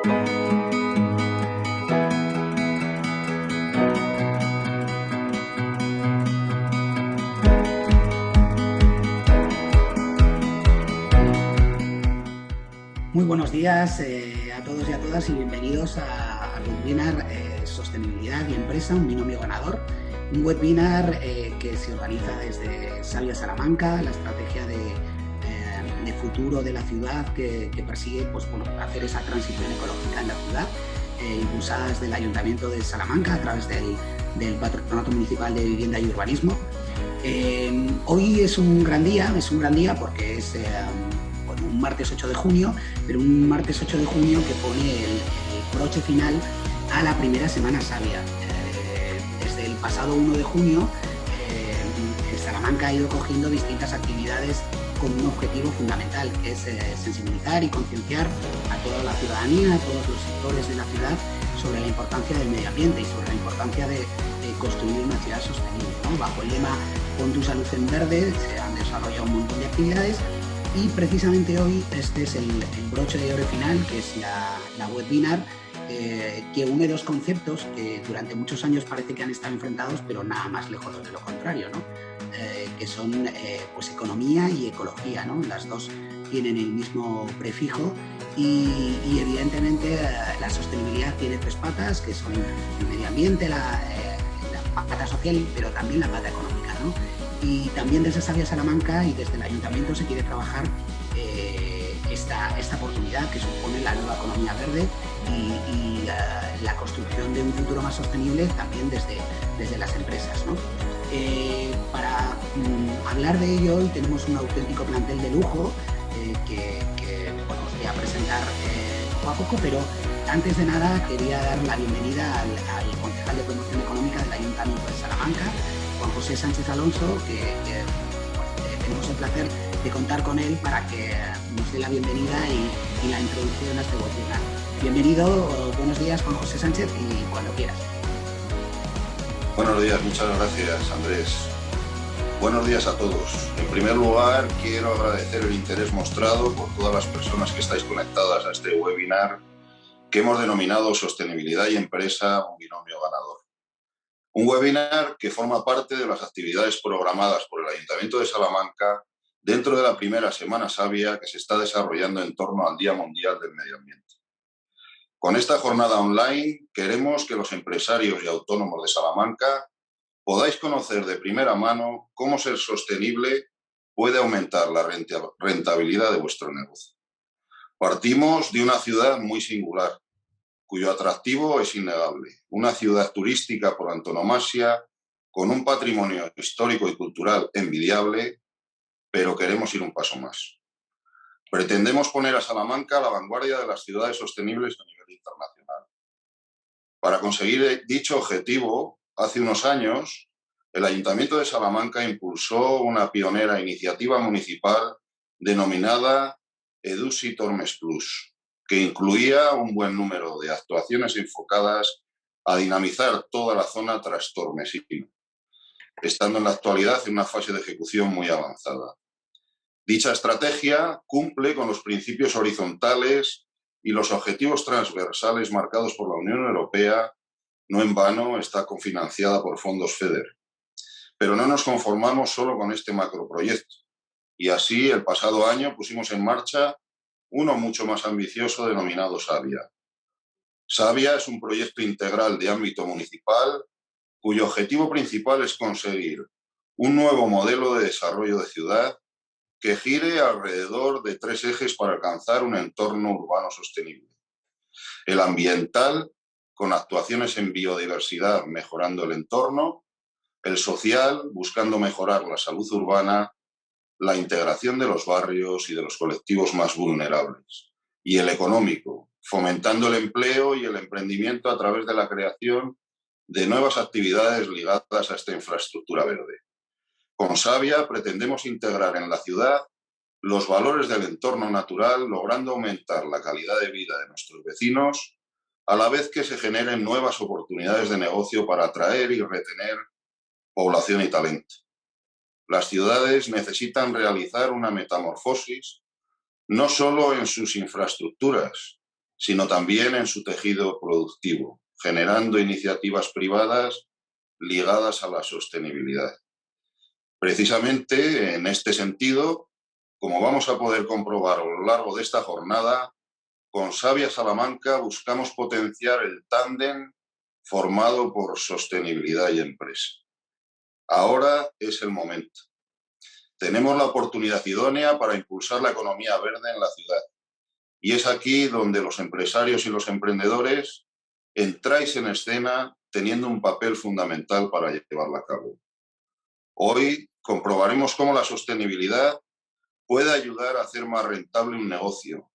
Muy buenos días a todos y a todas y bienvenidos al webinar Sostenibilidad y Empresa, un binomio ganador. Un webinar que se organiza desde Savia Salamanca, la estrategia de futuro de la ciudad que persigue hacer esa transición ecológica en la ciudad, impulsada desde el Ayuntamiento de Salamanca a través del Patronato Municipal de Vivienda y Urbanismo. Hoy es un gran día porque es un martes 8 de junio, pero un martes 8 de junio que pone el broche final a la primera Semana Savia. Desde el pasado 1 de junio, Salamanca ha ido cogiendo distintas actividades con un objetivo fundamental, que es sensibilizar y concienciar a toda la ciudadanía, a todos los sectores de la ciudad, sobre la importancia del medio ambiente y sobre la importancia de construir una ciudad sostenible, ¿no? Bajo el lema Pon tu salud en verde se han desarrollado un montón de actividades. Y precisamente hoy este es el broche de oro final, que es la webinar, que une dos conceptos que durante muchos años parece que han estado enfrentados, pero nada más lejos de lo contrario, ¿no? Que son economía y ecología, ¿no? Las dos tienen el mismo prefijo y evidentemente la sostenibilidad tiene tres patas, que son el medio ambiente, la pata social, pero también la pata económica, ¿no? Y también desde Savia Salamanca y desde el Ayuntamiento se quiere trabajar esta oportunidad que supone la nueva economía verde y la construcción de un futuro más sostenible también desde las empresas, ¿no? Para hablar de ello hoy tenemos un auténtico plantel de lujo que os voy a presentar poco a poco, pero antes de nada quería dar la bienvenida al concejal de Promoción Económica del Ayuntamiento de Salamanca, Juan José Sánchez Alonso, que tenemos el placer de contar con él para que nos dé la bienvenida y la introducción a este webinar. Bienvenido, buenos días Juan José Sánchez y cuando quieras. Buenos días, muchas gracias Andrés. Buenos días a todos. En primer lugar, quiero agradecer el interés mostrado por todas las personas que estáis conectadas a este webinar que hemos denominado Sostenibilidad y Empresa, un binomio ganador. Un webinar que forma parte de las actividades programadas por el Ayuntamiento de Salamanca dentro de la primera Semana Savia que se está desarrollando en torno al Día Mundial del Medio Ambiente. Con esta jornada online queremos que los empresarios y autónomos de Salamanca podáis conocer de primera mano cómo ser sostenible puede aumentar la rentabilidad de vuestro negocio. Partimos de una ciudad muy singular, cuyo atractivo es innegable. Una ciudad turística por antonomasia, con un patrimonio histórico y cultural envidiable, pero queremos ir un paso más. Pretendemos poner a Salamanca a la vanguardia de las ciudades sostenibles a nivel internacional. Para conseguir dicho objetivo, hace unos años, el Ayuntamiento de Salamanca impulsó una pionera iniciativa municipal denominada Edusi Tormes Plus, que incluía un buen número de actuaciones enfocadas a dinamizar toda la zona tras Tormesino, estando en la actualidad en una fase de ejecución muy avanzada. Dicha estrategia cumple con los principios horizontales y los objetivos transversales marcados por la Unión Europea. No en vano está cofinanciada por fondos FEDER. Pero no nos conformamos solo con este macroproyecto. Y así, el pasado año pusimos en marcha uno mucho más ambicioso denominado Savia. Savia es un proyecto integral de ámbito municipal cuyo objetivo principal es conseguir un nuevo modelo de desarrollo de ciudad que gire alrededor de tres ejes para alcanzar un entorno urbano sostenible. El ambiental, con actuaciones en biodiversidad mejorando el entorno; el social, buscando mejorar la salud urbana, la integración de los barrios y de los colectivos más vulnerables; y el económico, fomentando el empleo y el emprendimiento a través de la creación de nuevas actividades ligadas a esta infraestructura verde. Con Savia pretendemos integrar en la ciudad los valores del entorno natural, logrando aumentar la calidad de vida de nuestros vecinos, a la vez que se generen nuevas oportunidades de negocio para atraer y retener población y talento. Las ciudades necesitan realizar una metamorfosis no solo en sus infraestructuras, sino también en su tejido productivo, generando iniciativas privadas ligadas a la sostenibilidad. Precisamente en este sentido, como vamos a poder comprobar a lo largo de esta jornada, con Savia Salamanca buscamos potenciar el tándem formado por sostenibilidad y empresa. Ahora es el momento. Tenemos la oportunidad idónea para impulsar la economía verde en la ciudad. Y es aquí donde los empresarios y los emprendedores entráis en escena teniendo un papel fundamental para llevarla a cabo. Hoy comprobaremos cómo la sostenibilidad puede ayudar a hacer más rentable un negocio.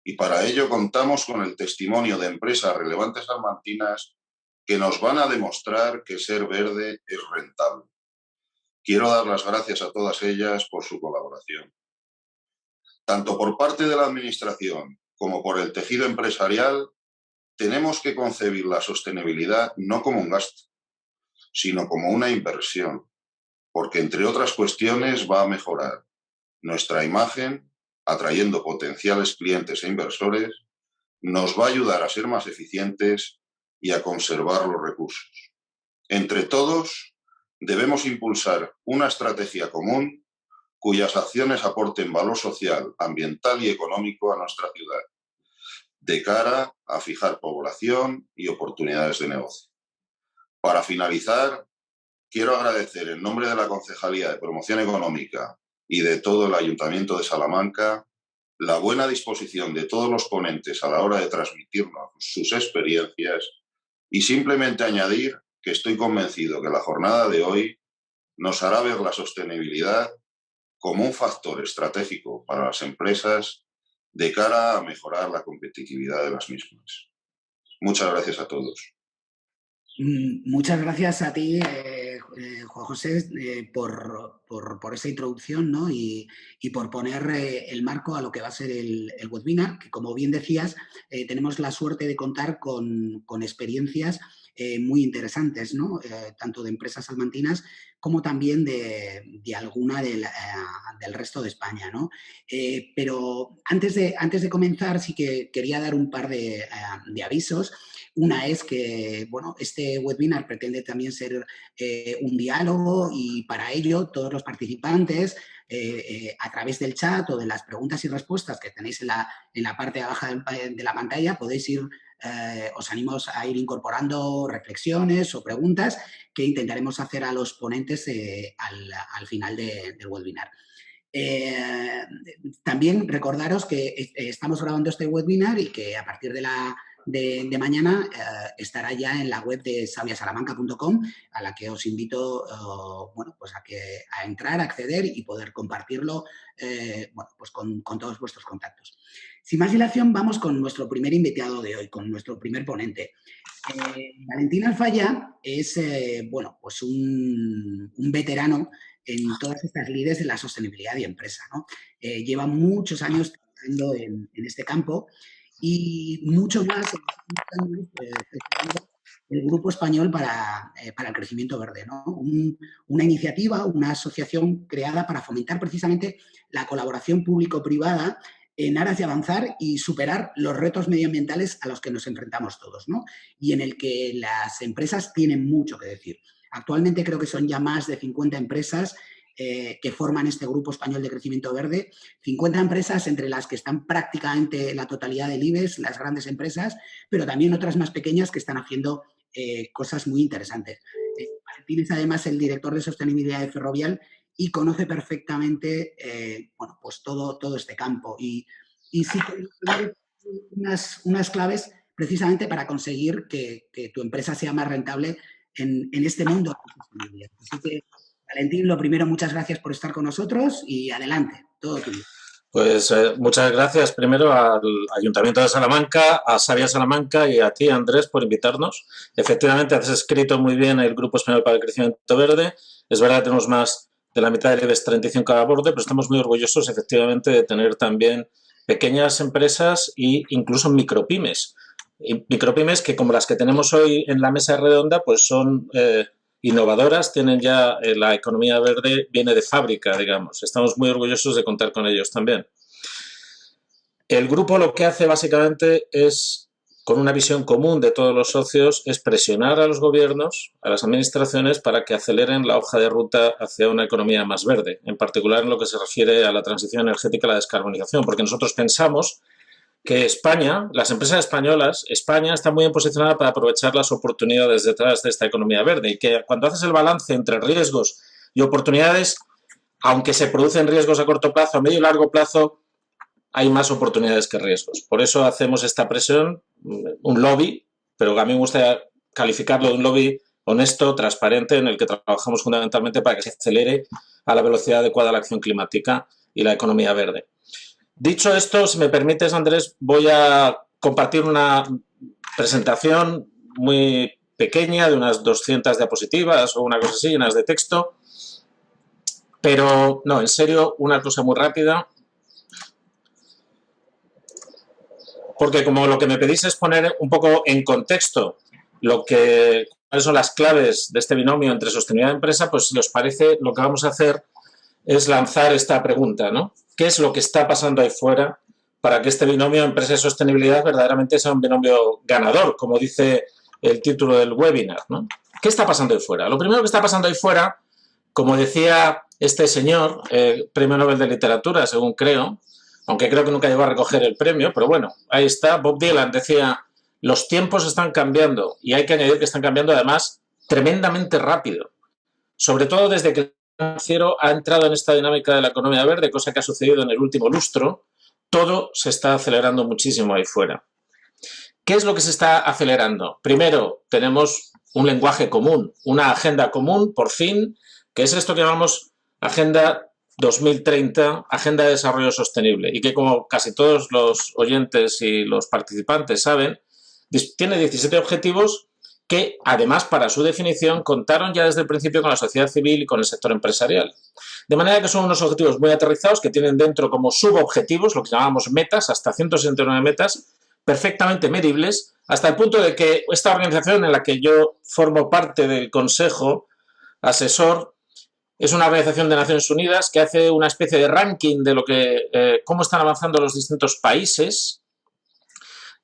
Y para ello contamos con el testimonio de empresas relevantes salmantinas que nos van a demostrar que ser verde es rentable. Quiero dar las gracias a todas ellas por su colaboración. Tanto por parte de la Administración como por el tejido empresarial, tenemos que concebir la sostenibilidad no como un gasto, sino como una inversión, porque entre otras cuestiones va a mejorar nuestra imagen, atrayendo potenciales clientes e inversores, nos va a ayudar a ser más eficientes y a conservar los recursos. Entre todos, debemos impulsar una estrategia común cuyas acciones aporten valor social, ambiental y económico a nuestra ciudad, de cara a fijar población y oportunidades de negocio. Para finalizar, quiero agradecer en nombre de la Concejalía de Promoción Económica y de todo el Ayuntamiento de Salamanca la buena disposición de todos los ponentes a la hora de transmitirnos sus experiencias y simplemente añadir que estoy convencido que la jornada de hoy nos hará ver la sostenibilidad como un factor estratégico para las empresas de cara a mejorar la competitividad de las mismas. Muchas gracias a todos. Muchas gracias a ti, Juan José, por esa introducción, ¿no? y por poner el marco a lo que va a ser el webinar, que como bien decías, tenemos la suerte de contar con experiencias muy interesantes, ¿no? Tanto de empresas salmantinas como también de alguna del resto de España, ¿no? Pero antes de comenzar sí que quería dar un par de avisos. Una es que, bueno, este webinar pretende también ser un diálogo y para ello todos los participantes a través del chat o de las preguntas y respuestas que tenéis en la parte de abajo de la pantalla podéis ir, os animo a ir incorporando reflexiones o preguntas que intentaremos hacer a los ponentes al final del webinar. También recordaros que estamos grabando este webinar y que a partir de mañana estará ya en la web de saviasalamanca.com, a la que os invito bueno, pues a entrar, a acceder y poder compartirlo bueno, pues con todos vuestros contactos. Sin más dilación, vamos con nuestro primer invitado de hoy, con nuestro primer ponente. Valentín Alfaya es bueno, pues un veterano en todas estas lides de la sostenibilidad y empresa, ¿no? Lleva muchos años trabajando en este campo y mucho más el Grupo Español para el Crecimiento Verde, ¿no? Una iniciativa, una asociación creada para fomentar precisamente la colaboración público-privada en aras de avanzar y superar los retos medioambientales a los que nos enfrentamos todos, ¿no? Y en el que las empresas tienen mucho que decir. Actualmente creo que son ya más de 50 empresas que forman este Grupo Español de Crecimiento Verde, 50 empresas entre las que están prácticamente la totalidad del IBEX, las grandes empresas, pero también otras más pequeñas que están haciendo cosas muy interesantes. Valentín es además el director de sostenibilidad de Ferrovial y conoce perfectamente bueno, pues todo este campo y sí que unas claves precisamente para conseguir que tu empresa sea más rentable en este mundo de la sostenibilidad. Así que, Valentín, lo primero, muchas gracias por estar con nosotros y adelante, todo tuyo. Pues muchas gracias primero al Ayuntamiento de Salamanca, a Savia Salamanca y a ti, Andrés, por invitarnos. Efectivamente, has escrito muy bien el Grupo Español para el Crecimiento Verde. Es verdad que tenemos más de la mitad del IBEX 35 a borde, pero estamos muy orgullosos, efectivamente, de tener también pequeñas empresas e incluso micropymes. Y micropymes que, como las que tenemos hoy en la mesa redonda, pues son innovadoras, tienen ya la economía verde, viene de fábrica, digamos. Estamos muy orgullosos de contar con ellos también. El grupo lo que hace básicamente es, con una visión común de todos los socios, es presionar a los gobiernos, a las administraciones, para que aceleren la hoja de ruta hacia una economía más verde, en particular en lo que se refiere a la transición energética y la descarbonización, porque nosotros pensamos que España, las empresas españolas, España está muy bien posicionada para aprovechar las oportunidades detrás de esta economía verde y que cuando haces el balance entre riesgos y oportunidades, aunque se producen riesgos a corto plazo, a medio y largo plazo, hay más oportunidades que riesgos. Por eso hacemos esta presión, un lobby, pero a mí me gusta calificarlo de un lobby honesto, transparente, en el que trabajamos fundamentalmente para que se acelere a la velocidad adecuada la acción climática y la economía verde. Dicho esto, si me permites, Andrés, voy a compartir una presentación muy pequeña de unas 200 diapositivas o una cosa así, llenas de texto. Pero, no, en serio, una cosa muy rápida. Porque como lo que me pedís es poner un poco en contexto cuáles son las claves de este binomio entre sostenibilidad y empresa, pues si os parece, lo que vamos a hacer es lanzar esta pregunta, ¿no? ¿Qué es lo que está pasando ahí fuera para que este binomio empresa y sostenibilidad verdaderamente sea un binomio ganador, como dice el título del webinar, ¿no? ¿Qué está pasando ahí fuera? Lo primero que está pasando ahí fuera, como decía este señor, Premio Nobel de Literatura, según creo, aunque creo que nunca llegó a recoger el premio, pero bueno, ahí está, Bob Dylan decía, los tiempos están cambiando y hay que añadir que están cambiando además tremendamente rápido, sobre todo desde que financiero ha entrado en esta dinámica de la economía verde, cosa que ha sucedido en el último lustro, todo se está acelerando muchísimo ahí fuera. ¿Qué es lo que se está acelerando? Primero, tenemos un lenguaje común, una agenda común, por fin, que es esto que llamamos Agenda 2030, Agenda de Desarrollo Sostenible, y que, como casi todos los oyentes y los participantes saben, tiene 17 objetivos que, además, para su definición, contaron ya desde el principio con la sociedad civil y con el sector empresarial. De manera que son unos objetivos muy aterrizados que tienen dentro como subobjetivos, lo que llamamos metas, hasta 169 metas, perfectamente medibles, hasta el punto de que esta organización en la que yo formo parte del consejo asesor es una organización de Naciones Unidas que hace una especie de ranking de cómo están avanzando los distintos países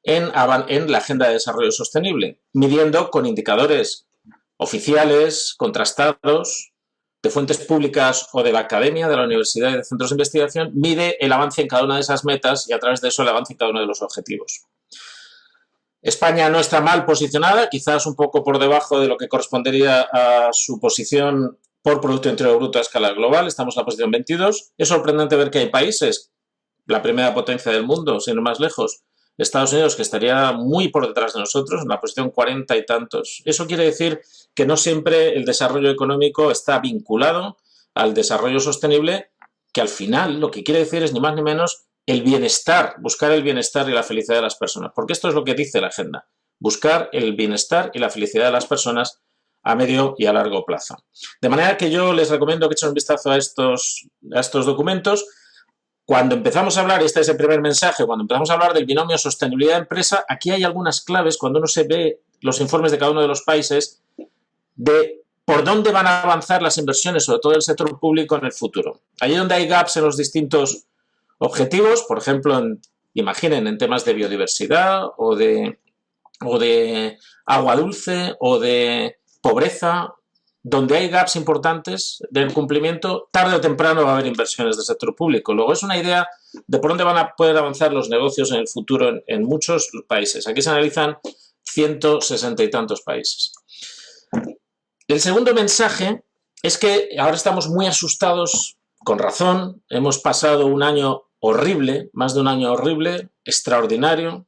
en la Agenda de Desarrollo Sostenible, midiendo con indicadores oficiales, contrastados, de fuentes públicas o de la academia, de la universidad y de centros de investigación, mide el avance en cada una de esas metas y a través de eso el avance en cada uno de los objetivos. España no está mal posicionada, quizás un poco por debajo de lo que correspondería a su posición por Producto Interior Bruto a escala global, estamos en la posición 22. Es sorprendente ver que hay países, la primera potencia del mundo, sin ir más lejos, Estados Unidos, que estaría muy por detrás de nosotros, en la posición 40 y tantos. Eso quiere decir que no siempre el desarrollo económico está vinculado al desarrollo sostenible, que al final lo que quiere decir es ni más ni menos el bienestar, buscar el bienestar y la felicidad de las personas. Porque esto es lo que dice la agenda, buscar el bienestar y la felicidad de las personas a medio y a largo plazo. De manera que yo les recomiendo que echen un vistazo a estos documentos. Cuando empezamos a hablar, este es el primer mensaje, cuando empezamos a hablar del binomio sostenibilidad-empresa, aquí hay algunas claves cuando uno se ve los informes de cada uno de los países de por dónde van a avanzar las inversiones, sobre todo el sector público en el futuro. Allí donde hay gaps en los distintos objetivos, por ejemplo, imaginen en temas de biodiversidad o de agua dulce o de pobreza, donde hay gaps importantes del cumplimiento, tarde o temprano va a haber inversiones del sector público. Luego es una idea de por dónde van a poder avanzar los negocios en el futuro en muchos países. Aquí se analizan 160 y tantos países. El segundo mensaje es que ahora estamos muy asustados, con razón. Hemos pasado un año horrible, más de un año horrible, extraordinario.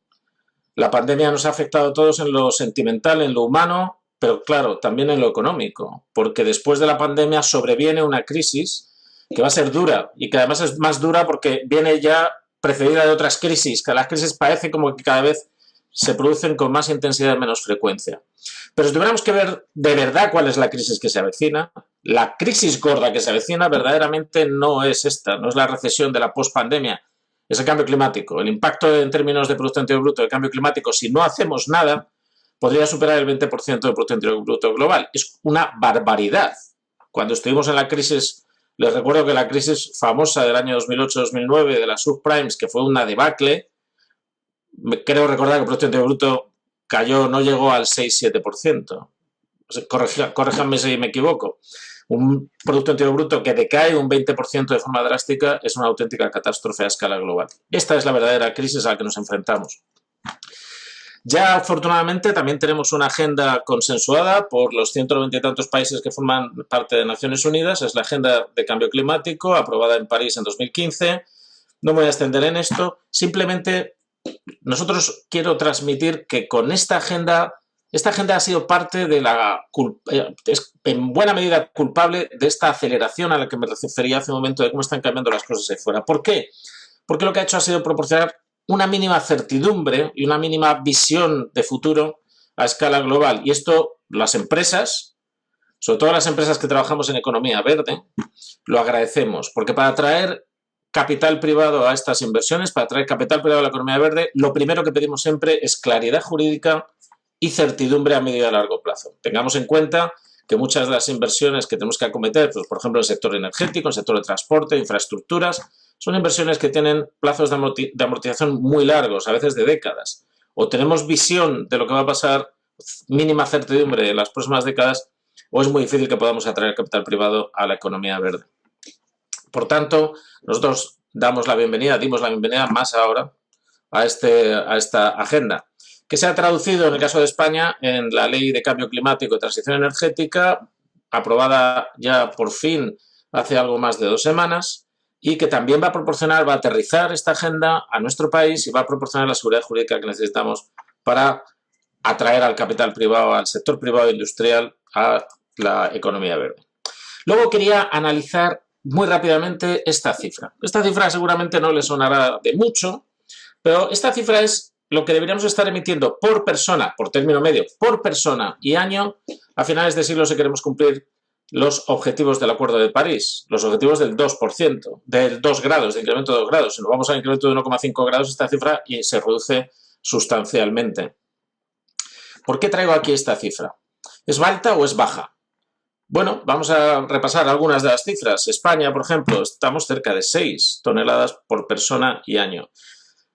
La pandemia nos ha afectado a todos en lo sentimental, en lo humano, pero claro, también en lo económico, porque después de la pandemia sobreviene una crisis que va a ser dura y que además es más dura porque viene ya precedida de otras crisis, que las crisis parece como que cada vez se producen con más intensidad y menos frecuencia. Pero si tuviéramos que ver de verdad cuál es la crisis que se avecina, la crisis gorda que se avecina verdaderamente no es esta, no es la recesión de la pospandemia, es el cambio climático. El impacto en términos de Producto Interior Bruto del cambio climático, si no hacemos nada, podría superar el 20% del Producto Interior Bruto global. Es una barbaridad. Cuando estuvimos en la crisis Les recuerdo que la crisis famosa del año 2008-2009 de las subprimes, que fue una debacle, creo recordar que el Producto Interior Bruto cayó, no llegó al 6-7%. Corríjanme si me equivoco. Un Producto Interior Bruto que decae un 20% de forma drástica es una auténtica catástrofe a escala global. Esta es la verdadera crisis a la que nos enfrentamos. Ya afortunadamente también tenemos una agenda consensuada por los 190 y tantos países que forman parte de Naciones Unidas. Es la Agenda de Cambio Climático, aprobada en París en 2015. No me voy a extender en esto. Simplemente nosotros quiero transmitir que con esta agenda ha sido parte de es en buena medida culpable de esta aceleración a la que me refería hace un momento de cómo están cambiando las cosas ahí fuera. ¿Por qué? Porque lo que ha hecho ha sido proporcionar una mínima certidumbre y una mínima visión de futuro a escala global. Y esto las empresas, sobre todo las empresas que trabajamos en economía verde, lo agradecemos. Porque para atraer capital privado a estas inversiones, para atraer capital privado a la economía verde, lo primero que pedimos siempre es claridad jurídica y certidumbre a medio y a largo plazo. Tengamos en cuenta que muchas de las inversiones que tenemos que acometer, pues, por ejemplo, en el sector energético, en el sector de transporte, infraestructuras, son inversiones que tienen plazos de amortización muy largos, a veces de décadas. O tenemos visión de lo que va a pasar, mínima certidumbre en las próximas décadas, o es muy difícil que podamos atraer capital privado a la economía verde. Por tanto, nosotros dimos la bienvenida más ahora a esta agenda, que se ha traducido en el caso de España en la Ley de Cambio Climático y Transición Energética, aprobada ya por fin hace algo más de 2 semanas, y que también va a aterrizar esta agenda a nuestro país y va a proporcionar la seguridad jurídica que necesitamos para atraer al capital privado, al sector privado industrial, a la economía verde. Luego quería analizar muy rápidamente esta cifra. Esta cifra seguramente no le sonará de mucho, pero esta cifra es lo que deberíamos estar emitiendo por persona, por término medio, por persona y año a finales de siglo si queremos cumplir los objetivos del Acuerdo de París, los objetivos del 2%, del 2 grados, de incremento de 2 grados. Si nos vamos al incremento de 1,5 grados, esta cifra se reduce sustancialmente. ¿Por qué traigo aquí esta cifra? ¿Es alta o es baja? Bueno, vamos a repasar algunas de las cifras. España, por ejemplo, estamos cerca de 6 toneladas por persona y año.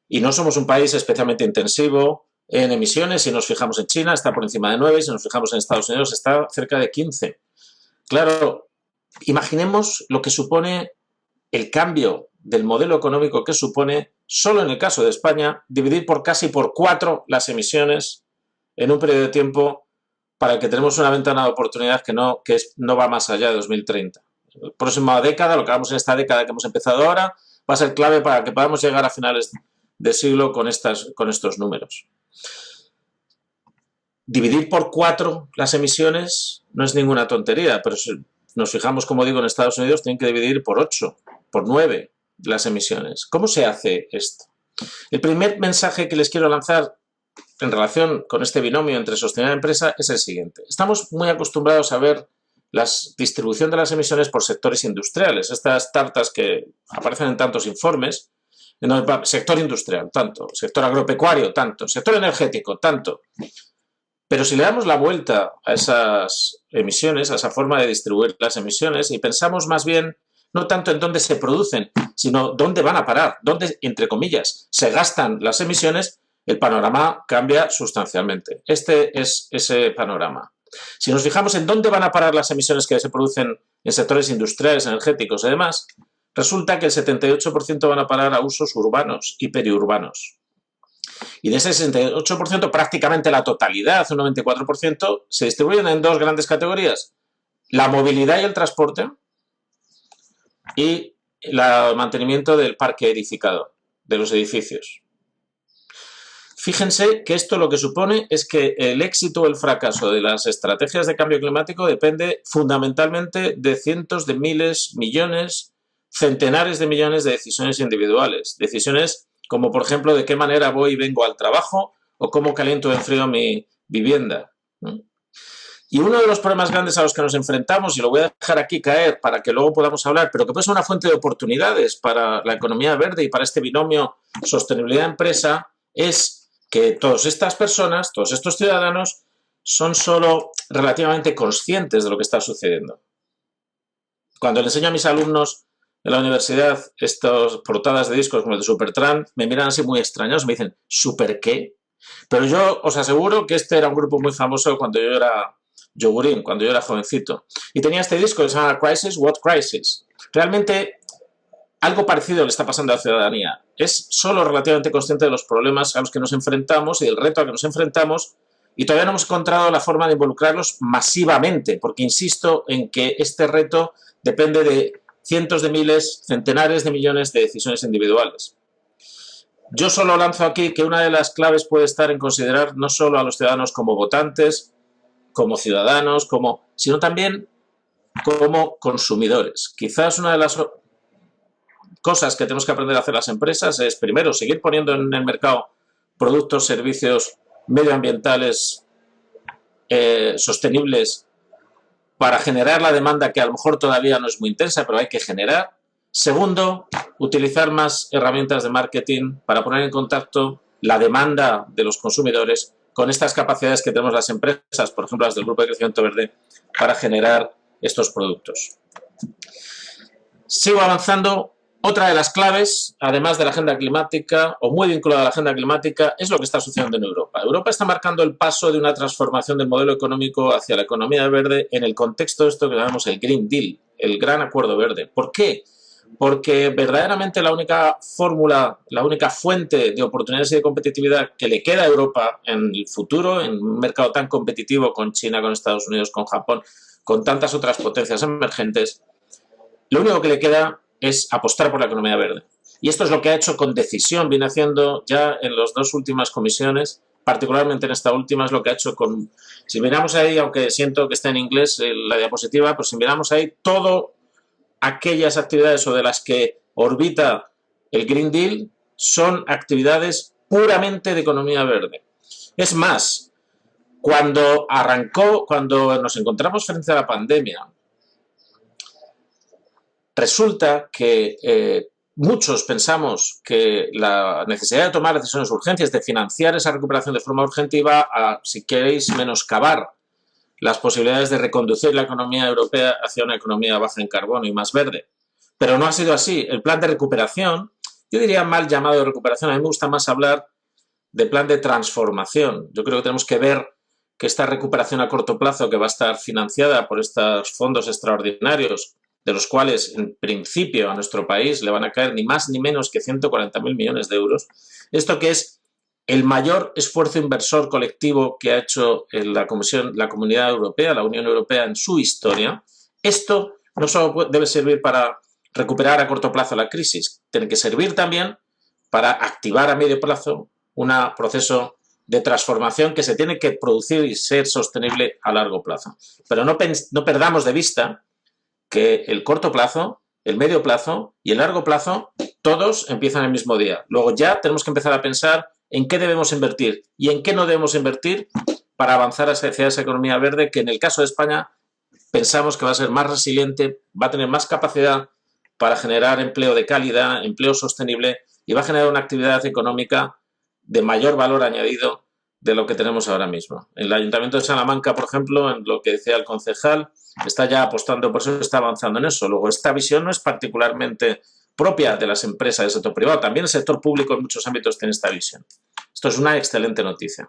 Y no somos un país especialmente intensivo en emisiones. Si nos fijamos en China, está por encima de 9. Si nos fijamos en Estados Unidos, está cerca de 15. Claro, imaginemos lo que supone el cambio del modelo económico que supone, solo en el caso de España, dividir casi por 4 las emisiones en un periodo de tiempo para el que tenemos una ventana de oportunidad que no va más allá de 2030. La próxima década, lo que hagamos en esta década que hemos empezado ahora, va a ser clave para que podamos llegar a finales de siglo con estos números. Dividir por 4 las emisiones no es ninguna tontería, pero si nos fijamos, como digo, en Estados Unidos tienen que dividir por 8, por 9 las emisiones. ¿Cómo se hace esto? El primer mensaje que les quiero lanzar en relación con este binomio entre sostenibilidad y empresa es el siguiente. Estamos muy acostumbrados a ver la distribución de las emisiones por sectores industriales, estas tartas que aparecen en tantos informes, sector industrial, tanto, sector agropecuario, tanto, sector energético, tanto. Pero si le damos la vuelta a esas emisiones, a esa forma de distribuir las emisiones, y pensamos más bien no tanto en dónde se producen, sino dónde van a parar, dónde, entre comillas, se gastan las emisiones, el panorama cambia sustancialmente. Este es ese panorama. Si nos fijamos en dónde van a parar las emisiones que se producen en sectores industriales, energéticos y demás, resulta que el 78% van a parar a usos urbanos y periurbanos. Y de ese 68%, prácticamente la totalidad, un 94%, se distribuyen en 2 grandes categorías: la movilidad y el transporte y el mantenimiento del parque edificado, de los edificios. Fíjense que esto lo que supone es que el éxito o el fracaso de las estrategias de cambio climático depende fundamentalmente de cientos de miles, millones, centenares de millones de decisiones individuales. Decisiones como, por ejemplo, de qué manera voy y vengo al trabajo o cómo caliento o enfrío mi vivienda. Y uno de los problemas grandes a los que nos enfrentamos, y lo voy a dejar aquí caer para que luego podamos hablar, pero que puede ser una fuente de oportunidades para la economía verde y para este binomio sostenibilidad-empresa, es que todas estas personas, todos estos ciudadanos, son solo relativamente conscientes de lo que está sucediendo. Cuando le enseño a mis alumnos en la universidad estas portadas de discos como el de Supertramp, me miran así muy extrañados, me dicen, ¿Super qué? Pero yo os aseguro que este era un grupo muy famoso cuando yo era yogurín, cuando yo era jovencito. Y tenía este disco que se llama Crisis, What Crisis? Realmente algo parecido le está pasando a la ciudadanía. Es solo relativamente consciente de los problemas a los que nos enfrentamos y del reto a que nos enfrentamos, y todavía no hemos encontrado la forma de involucrarlos masivamente, porque insisto en que este reto depende de cientos de miles, centenares de millones de decisiones individuales. Yo solo lanzo aquí que una de las claves puede estar en considerar no solo a los ciudadanos como votantes, como ciudadanos, sino también como consumidores. Quizás una de las cosas que tenemos que aprender a hacer las empresas es, primero, seguir poniendo en el mercado productos, servicios medioambientales sostenibles para generar la demanda que a lo mejor todavía no es muy intensa, pero hay que generar. Segundo, utilizar más herramientas de marketing para poner en contacto la demanda de los consumidores con estas capacidades que tenemos las empresas, por ejemplo las del Grupo de Crecimiento Verde, para generar estos productos. Sigo avanzando. Otra de las claves, además de la agenda climática, o muy vinculada a la agenda climática, es lo que está sucediendo en Europa. Europa está marcando el paso de una transformación del modelo económico hacia la economía verde en el contexto de esto que llamamos el Green Deal, el Gran Acuerdo Verde. ¿Por qué? Porque verdaderamente la única fórmula, la única fuente de oportunidades y de competitividad que le queda a Europa en el futuro, en un mercado tan competitivo con China, con Estados Unidos, con Japón, con tantas otras potencias emergentes, lo único que le queda es apostar por la economía verde. Y esto es lo que ha hecho con decisión, viene haciendo ya en las dos últimas comisiones, particularmente en esta última, es lo que ha hecho con... Si miramos ahí, aunque siento que está en inglés la diapositiva, pues si miramos ahí todo aquellas actividades sobre las que orbita el Green Deal son actividades puramente de economía verde. Es más, cuando nos encontramos frente a la pandemia, resulta que muchos pensamos que la necesidad de tomar decisiones urgentes, de financiar esa recuperación de forma urgente, iba a, si queréis, menoscabar las posibilidades de reconducir la economía europea hacia una economía baja en carbono y más verde. Pero no ha sido así. El plan de recuperación, yo diría mal llamado de recuperación, a mí me gusta más hablar de plan de transformación. Yo creo que tenemos que ver que esta recuperación a corto plazo, que va a estar financiada por estos fondos extraordinarios, de los cuales en principio a nuestro país le van a caer ni más ni menos que 140.000 millones de euros, esto que es el mayor esfuerzo inversor colectivo que ha hecho la Comunidad Europea, la Unión Europea en su historia, esto no solo debe servir para recuperar a corto plazo la crisis, tiene que servir también para activar a medio plazo un proceso de transformación que se tiene que producir y ser sostenible a largo plazo. Pero no perdamos de vista que el corto plazo, el medio plazo y el largo plazo, todos empiezan el mismo día. Luego ya tenemos que empezar a pensar en qué debemos invertir y en qué no debemos invertir para avanzar hacia esa economía verde que en el caso de España pensamos que va a ser más resiliente, va a tener más capacidad para generar empleo de calidad, empleo sostenible y va a generar una actividad económica de mayor valor añadido de lo que tenemos ahora mismo. En el Ayuntamiento de Salamanca, por ejemplo, en lo que decía el concejal, está ya apostando, por eso está avanzando en eso. Luego, esta visión no es particularmente propia de las empresas del sector privado, también el sector público en muchos ámbitos tiene esta visión. Esto es una excelente noticia.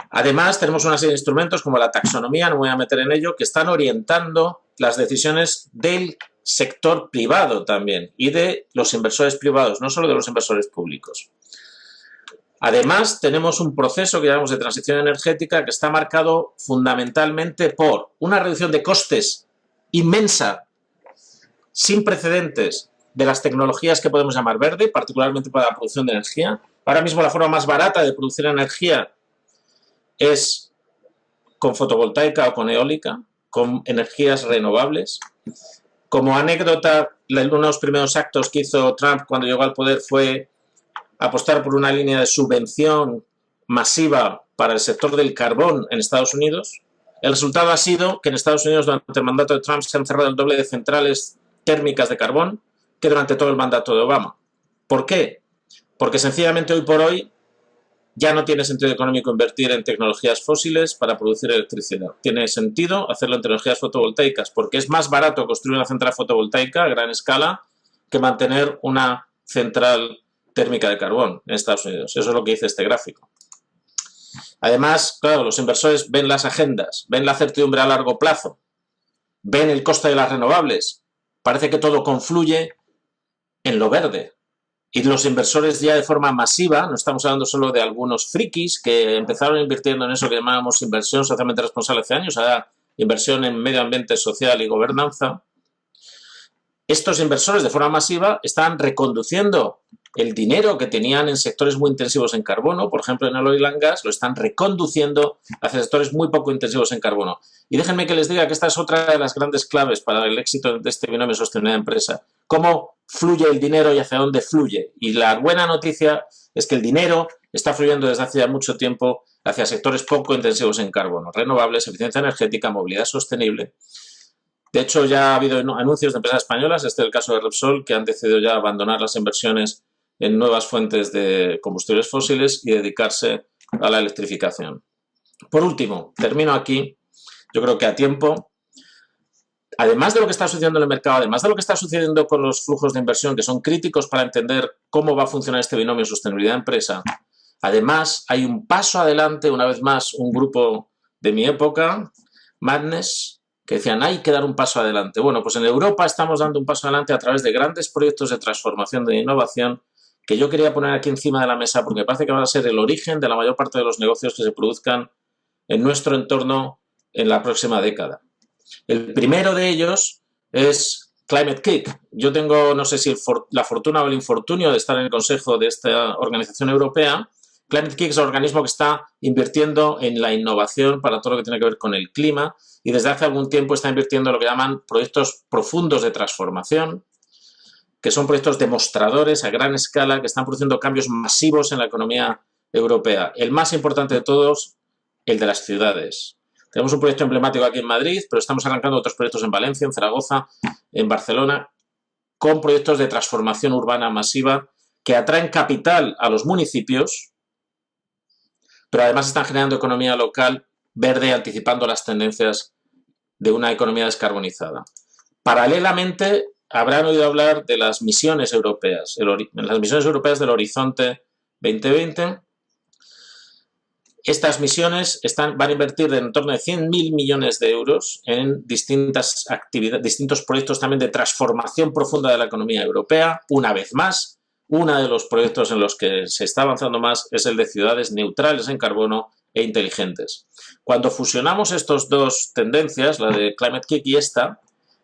Además, tenemos una serie de instrumentos como la taxonomía, no me voy a meter en ello, que están orientando las decisiones del sector privado también y de los inversores privados, no solo de los inversores públicos. Además, tenemos un proceso que llamamos de transición energética que está marcado fundamentalmente por una reducción de costes inmensa, sin precedentes, de las tecnologías que podemos llamar verde, particularmente para la producción de energía. Ahora mismo la forma más barata de producir energía es con fotovoltaica o con eólica, con energías renovables. Como anécdota, uno de los primeros actos que hizo Trump cuando llegó al poder fue apostar por una línea de subvención masiva para el sector del carbón en Estados Unidos. El resultado ha sido que en Estados Unidos durante el mandato de Trump se han cerrado el doble de centrales térmicas de carbón que durante todo el mandato de Obama. ¿Por qué? Porque sencillamente hoy por hoy Ya no tiene sentido económico invertir en tecnologías fósiles para producir electricidad. Tiene sentido hacerlo en tecnologías fotovoltaicas porque es más barato construir una central fotovoltaica a gran escala que mantener una central térmica de carbón en Estados Unidos. Eso es lo que dice este gráfico. Además, claro, los inversores ven las agendas, ven la certidumbre a largo plazo, ven el coste de las renovables. Parece que todo confluye en lo verde. Y los inversores ya de forma masiva, no estamos hablando solo de algunos frikis que empezaron invirtiendo en eso que llamábamos inversión socialmente responsable hace años, ahora inversión en medio ambiente social y gobernanza. Estos inversores de forma masiva están reconduciendo el dinero que tenían en sectores muy intensivos en carbono, por ejemplo en el oil and gas, lo están reconduciendo hacia sectores muy poco intensivos en carbono. Y déjenme que les diga que esta es otra de las grandes claves para el éxito de este binomio sostenibilidad-empresa. Cómo fluye el dinero y hacia dónde fluye. Y la buena noticia es que el dinero está fluyendo desde hace ya mucho tiempo hacia sectores poco intensivos en carbono, renovables, eficiencia energética, movilidad sostenible. De hecho, ya ha habido anuncios de empresas españolas, este es el caso de Repsol, que han decidido ya abandonar las inversiones en nuevas fuentes de combustibles fósiles y dedicarse a la electrificación. Por último, termino aquí, yo creo que a tiempo, además de lo que está sucediendo en el mercado, además de lo que está sucediendo con los flujos de inversión que son críticos para entender cómo va a funcionar este binomio sostenibilidad-empresa, además hay un paso adelante, una vez más, un grupo de mi época, Madness, que decían hay que dar un paso adelante. Bueno, pues en Europa estamos dando un paso adelante a través de grandes proyectos de transformación, de innovación, que yo quería poner aquí encima de la mesa porque me parece que van a ser el origen de la mayor parte de los negocios que se produzcan en nuestro entorno en la próxima década. El primero de ellos es Climate Kick. Yo tengo, no sé si la fortuna o el infortunio de estar en el consejo de esta organización europea. Climate Kick es el organismo que está invirtiendo en la innovación para todo lo que tiene que ver con el clima y desde hace algún tiempo está invirtiendo en lo que llaman proyectos profundos de transformación, que son proyectos demostradores a gran escala que están produciendo cambios masivos en la economía europea. El más importante de todos, el de las ciudades. Tenemos un proyecto emblemático aquí en Madrid, pero estamos arrancando otros proyectos en Valencia, en Zaragoza, en Barcelona, con proyectos de transformación urbana masiva que atraen capital a los municipios, pero además están generando economía local verde, anticipando las tendencias de una economía descarbonizada. Paralelamente, habrán oído hablar de las misiones europeas, las misiones europeas del Horizonte 2020. Estas misiones van a invertir en torno de 100.000 millones de euros en distintas actividades, distintos proyectos también de transformación profunda de la economía europea. Una vez más, uno de los proyectos en los que se está avanzando más es el de ciudades neutrales en carbono e inteligentes. Cuando fusionamos estas dos tendencias, la de Climate Kick y esta,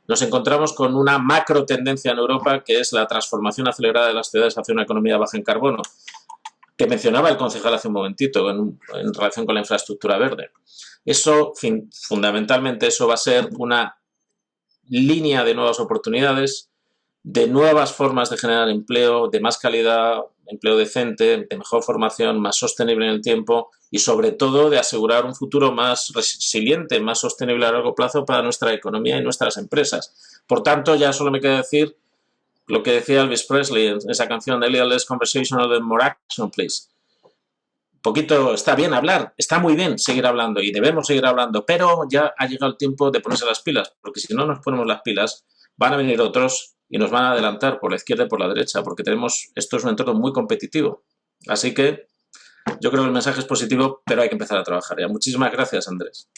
nos encontramos con una macro tendencia en Europa que es la transformación acelerada de las ciudades hacia una economía baja en carbono, que mencionaba el concejal hace un momentito en relación con la infraestructura verde. Eso, fundamentalmente, eso va a ser una línea de nuevas oportunidades, de nuevas formas de generar empleo, de más calidad, empleo decente, de mejor formación, más sostenible en el tiempo y, sobre todo, de asegurar un futuro más resiliente, más sostenible a largo plazo para nuestra economía y nuestras empresas. Por tanto, ya solo me queda decir lo que decía Elvis Presley en esa canción de Little Less Conversation, a little more action, please. Poquito, está bien hablar, está muy bien seguir hablando y debemos seguir hablando, pero ya ha llegado el tiempo de ponerse las pilas, porque si no nos ponemos las pilas, van a venir otros y nos van a adelantar por la izquierda y por la derecha, porque esto es un entorno muy competitivo. Así que yo creo que el mensaje es positivo, pero hay que empezar a trabajar ya. Muchísimas gracias, Andrés.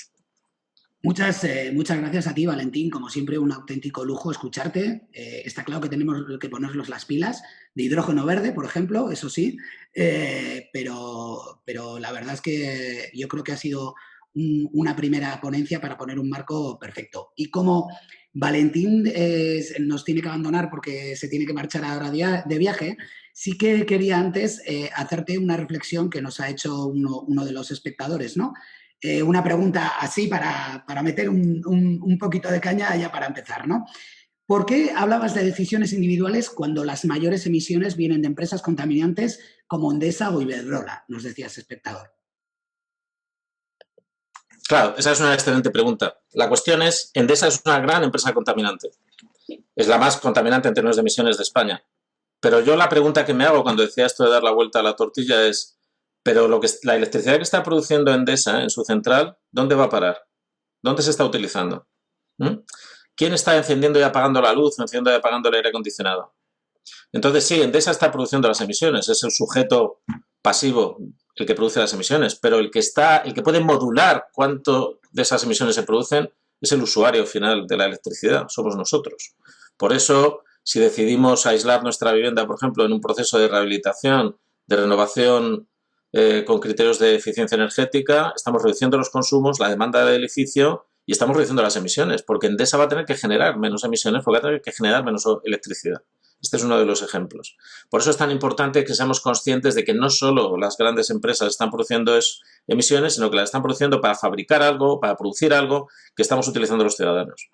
Muchas gracias a ti, Valentín. Como siempre, un auténtico lujo escucharte. Está claro que tenemos que ponernos las pilas de hidrógeno verde, por ejemplo, eso sí, pero la verdad es que yo creo que ha sido una primera ponencia para poner un marco perfecto. Y como Valentín nos tiene que abandonar porque se tiene que marchar ahora de viaje, sí que quería antes hacerte una reflexión que nos ha hecho uno de los espectadores, ¿no? Una pregunta así para meter un poquito de caña ya para empezar, ¿no? ¿Por qué hablabas de decisiones individuales cuando las mayores emisiones vienen de empresas contaminantes como Endesa o Iberdrola? Nos decía ese espectador. Claro, esa es una excelente pregunta. La cuestión es, Endesa es una gran empresa contaminante. Es la más contaminante en términos de emisiones de España. Pero yo la pregunta que me hago cuando decía esto de dar la vuelta a la tortilla es, Pero la electricidad que está produciendo Endesa en su central, ¿dónde va a parar? ¿Dónde se está utilizando? ¿Mm? ¿Quién está encendiendo y apagando la luz, encendiendo y apagando el aire acondicionado? Entonces, sí, Endesa está produciendo las emisiones, es el sujeto pasivo el que produce las emisiones, pero el que puede modular cuánto de esas emisiones se producen es el usuario final de la electricidad, somos nosotros. Por eso, si decidimos aislar nuestra vivienda, por ejemplo, en un proceso de rehabilitación, de renovación con criterios de eficiencia energética, estamos reduciendo los consumos, la demanda del edificio y estamos reduciendo las emisiones, porque Endesa va a tener que generar menos emisiones, porque va a tener que generar menos electricidad. Este es uno de los ejemplos. Por eso es tan importante que seamos conscientes de que no solo las grandes empresas están produciendo emisiones, sino que las están produciendo para fabricar algo, para producir algo que estamos utilizando los ciudadanos.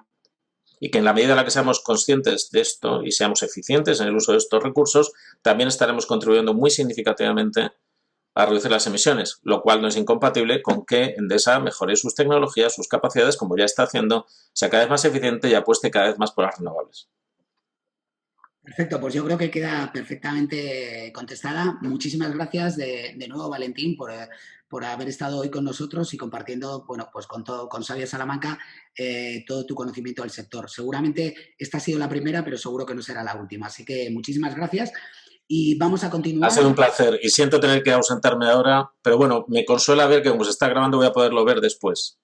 Y que en la medida en la que seamos conscientes de esto y seamos eficientes en el uso de estos recursos, también estaremos contribuyendo muy significativamente a reducir las emisiones, lo cual no es incompatible con que Endesa mejore sus tecnologías, sus capacidades, como ya está haciendo, sea cada vez más eficiente y apueste cada vez más por las renovables. Perfecto, pues yo creo que queda perfectamente contestada. Muchísimas gracias de nuevo, Valentín, por haber estado hoy con nosotros y compartiendo, bueno, pues con Sabia Salamanca todo tu conocimiento del sector. Seguramente esta ha sido la primera, pero seguro que no será la última. Así que muchísimas gracias y vamos a Ha continuar. sido un placer y siento tener que ausentarme ahora, pero bueno, me consuela ver que como se está grabando voy a poderlo ver después.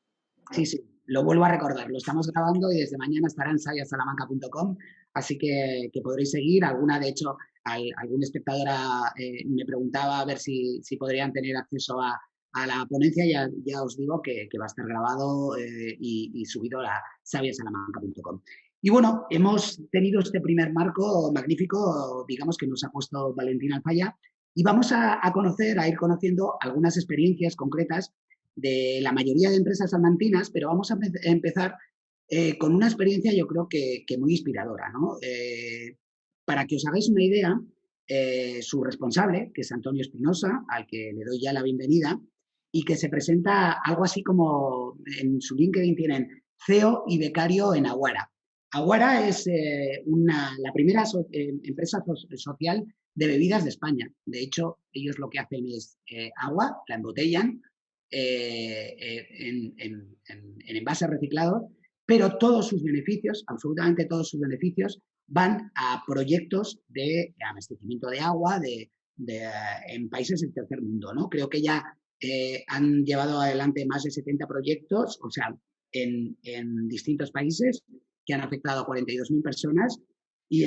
Sí, sí, lo vuelvo a recordar, lo estamos grabando y desde mañana estará en sabiasalamanca.com, así que podréis seguir. De hecho, algún espectador me preguntaba a ver si podrían tener acceso a la ponencia. Ya os digo que va a estar grabado y subido a sabiasalamanca.com. Y bueno, hemos tenido este primer marco magnífico, digamos que nos ha puesto Valentín Alfaya, y vamos a ir conociendo algunas experiencias concretas de la mayoría de empresas salmantinas, pero vamos a empezar con una experiencia yo creo que muy inspiradora, ¿no? Para que os hagáis una idea, su responsable, que es Antonio Espinosa, al que le doy ya la bienvenida, y que se presenta algo así como en su LinkedIn tienen CEO y becario en Aguara. Aguara es la primera empresa social de bebidas de España. De hecho, ellos lo que hacen es agua, la embotellan, en envases reciclados, pero todos sus beneficios, absolutamente todos sus beneficios, van a proyectos de abastecimiento de agua en países del tercer mundo, ¿no? Creo que ya han llevado adelante más de 70 proyectos, o sea, en distintos países que han afectado a 42.000 personas y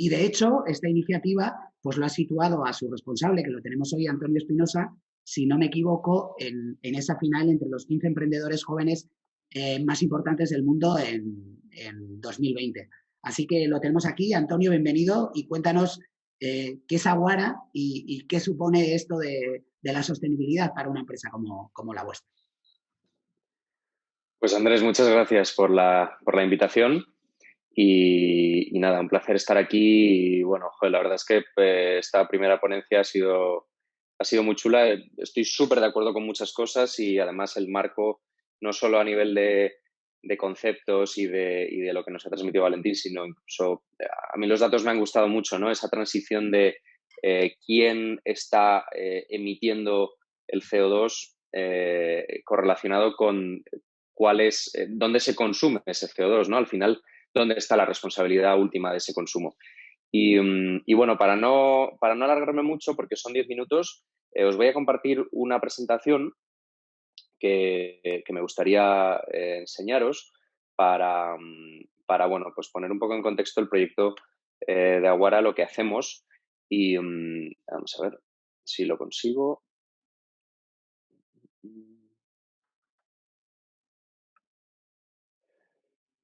de hecho esta iniciativa pues lo ha situado a su responsable, que lo tenemos hoy, Antonio Espinosa, si no me equivoco, en esa final entre los 15 emprendedores jóvenes más importantes del mundo en 2020. Así que lo tenemos aquí. Antonio, bienvenido y cuéntanos qué es Aguara y qué supone esto de la sostenibilidad para una empresa como la vuestra. Pues Andrés, muchas gracias por la invitación y nada, un placer estar aquí y bueno, joder, la verdad es que esta primera ponencia ha sido muy chula. Estoy súper de acuerdo con muchas cosas y además el marco, no solo a nivel de conceptos y de lo que nos ha transmitido Valentín, sino incluso a mí los datos me han gustado mucho, ¿no? Esa transición de quién está emitiendo el CO2 correlacionado con dónde se consume ese CO2, ¿no? Al final, dónde está la responsabilidad última de ese consumo. Y bueno, para no alargarme mucho, porque son 10 minutos, os voy a compartir una presentación que me gustaría enseñaros para, bueno, pues poner un poco en contexto el proyecto de Aguara, lo que hacemos. Y vamos a ver si lo consigo.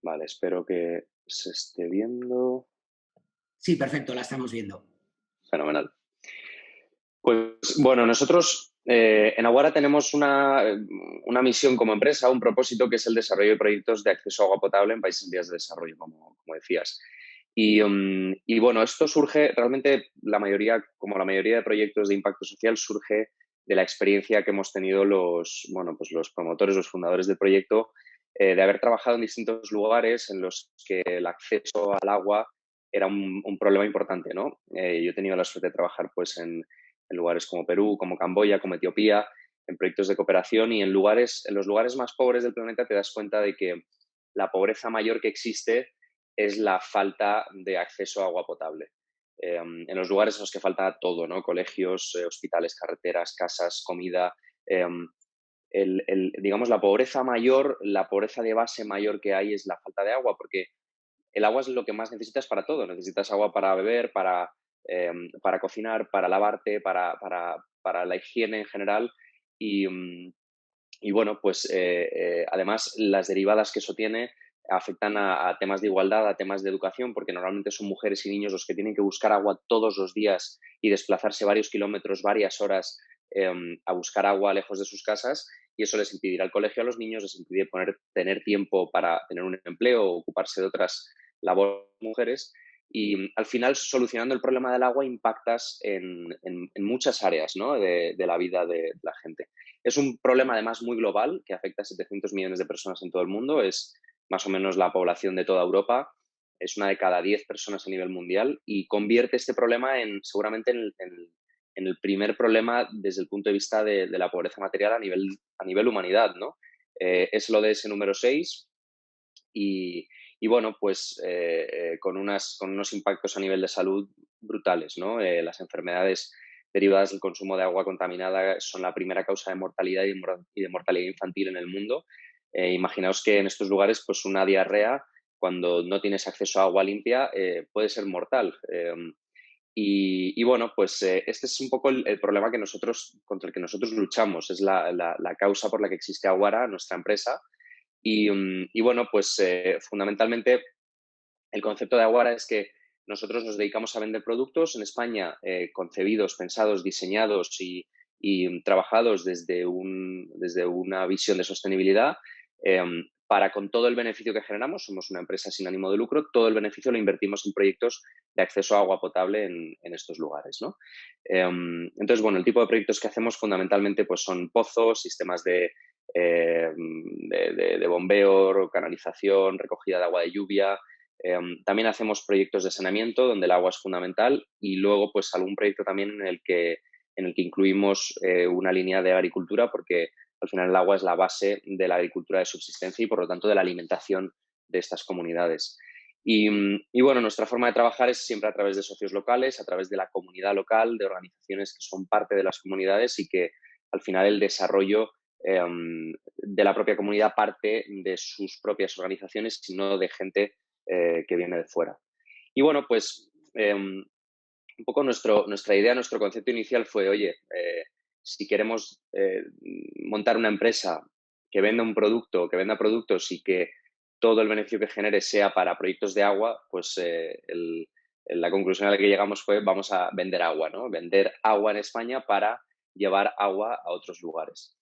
Vale, espero que se esté viendo. Sí, perfecto, la estamos viendo. Fenomenal. Pues bueno, nosotros en Aguara tenemos una misión como empresa, un propósito que es el desarrollo de proyectos de acceso a agua potable en países en vías de desarrollo, como decías. Y bueno, esto surge realmente como la mayoría de proyectos de impacto social, surge de la experiencia que hemos tenido los promotores, los fundadores del proyecto, de haber trabajado en distintos lugares en los que el acceso al agua era un problema importante, ¿no? Yo he tenido la suerte de trabajar pues en en lugares como Perú, como Camboya, como Etiopía, en proyectos de cooperación, y en los lugares más pobres del planeta te das cuenta de que la pobreza mayor que existe es la falta de acceso a agua potable. En los lugares en los que falta todo, ¿no? Colegios, hospitales, carreteras, casas, comida. Digamos, la pobreza mayor, la pobreza de base mayor que hay es la falta de agua, porque el agua es lo que más necesitas para todo. Necesitas agua para beber, para cocinar, para lavarte, para la higiene en general. Y, y bueno, pues además las derivadas que eso tiene afectan a temas de igualdad, a temas de educación, porque normalmente son mujeres y niños los que tienen que buscar agua todos los días y desplazarse varios kilómetros, varias horas a buscar agua lejos de sus casas, y eso les impedirá el colegio a los niños, les impide tener tiempo para tener un empleo o ocuparse de otras labores mujeres. Y al final, solucionando el problema del agua, impactas en muchas áreas, ¿no? de la vida de la gente. Es un problema además muy global que afecta a 700 millones de personas en todo el mundo. Es más o menos la población de toda Europa. Es una de cada 10 personas a nivel mundial, y convierte este problema seguramente en el primer problema desde el punto de vista de la pobreza material a nivel humanidad, ¿no? Es el ODS número 6 y bueno, pues con unos impactos a nivel de salud brutales, ¿no? Las enfermedades derivadas del consumo de agua contaminada son la primera causa de mortalidad y de mortalidad infantil en el mundo. Imaginaos que en estos lugares, pues una diarrea, cuando no tienes acceso a agua limpia, puede ser mortal. Y bueno, pues este es un poco el problema contra el que nosotros luchamos. Es la causa por la que existe Aguara, nuestra empresa. Y bueno, pues fundamentalmente el concepto de Aguara es que nosotros nos dedicamos a vender productos en España concebidos, pensados, diseñados y trabajados desde una visión de sostenibilidad, para, con todo el beneficio que generamos, somos una empresa sin ánimo de lucro, todo el beneficio lo invertimos en proyectos de acceso a agua potable en estos lugares, ¿no? Entonces, bueno, el tipo de proyectos que hacemos fundamentalmente pues son pozos, sistemas de bombeo, canalización, recogida de agua de lluvia. También hacemos proyectos de saneamiento donde el agua es fundamental, y luego pues algún proyecto también en el que incluimos una línea de agricultura, porque al final el agua es la base de la agricultura de subsistencia y por lo tanto de la alimentación de estas comunidades. Y bueno, nuestra forma de trabajar es siempre a través de socios locales, a través de la comunidad local, de organizaciones que son parte de las comunidades, y que al final el desarrollo de la propia comunidad parte de sus propias organizaciones, sino de gente que viene de fuera. Y bueno, pues un poco nuestra idea, nuestro concepto inicial fue, oye, si queremos montar una empresa que venda que venda productos y que todo el beneficio que genere sea para proyectos de agua, pues la conclusión a la que llegamos fue, vamos a vender agua, ¿no? Vender agua en España para llevar agua a otros lugares.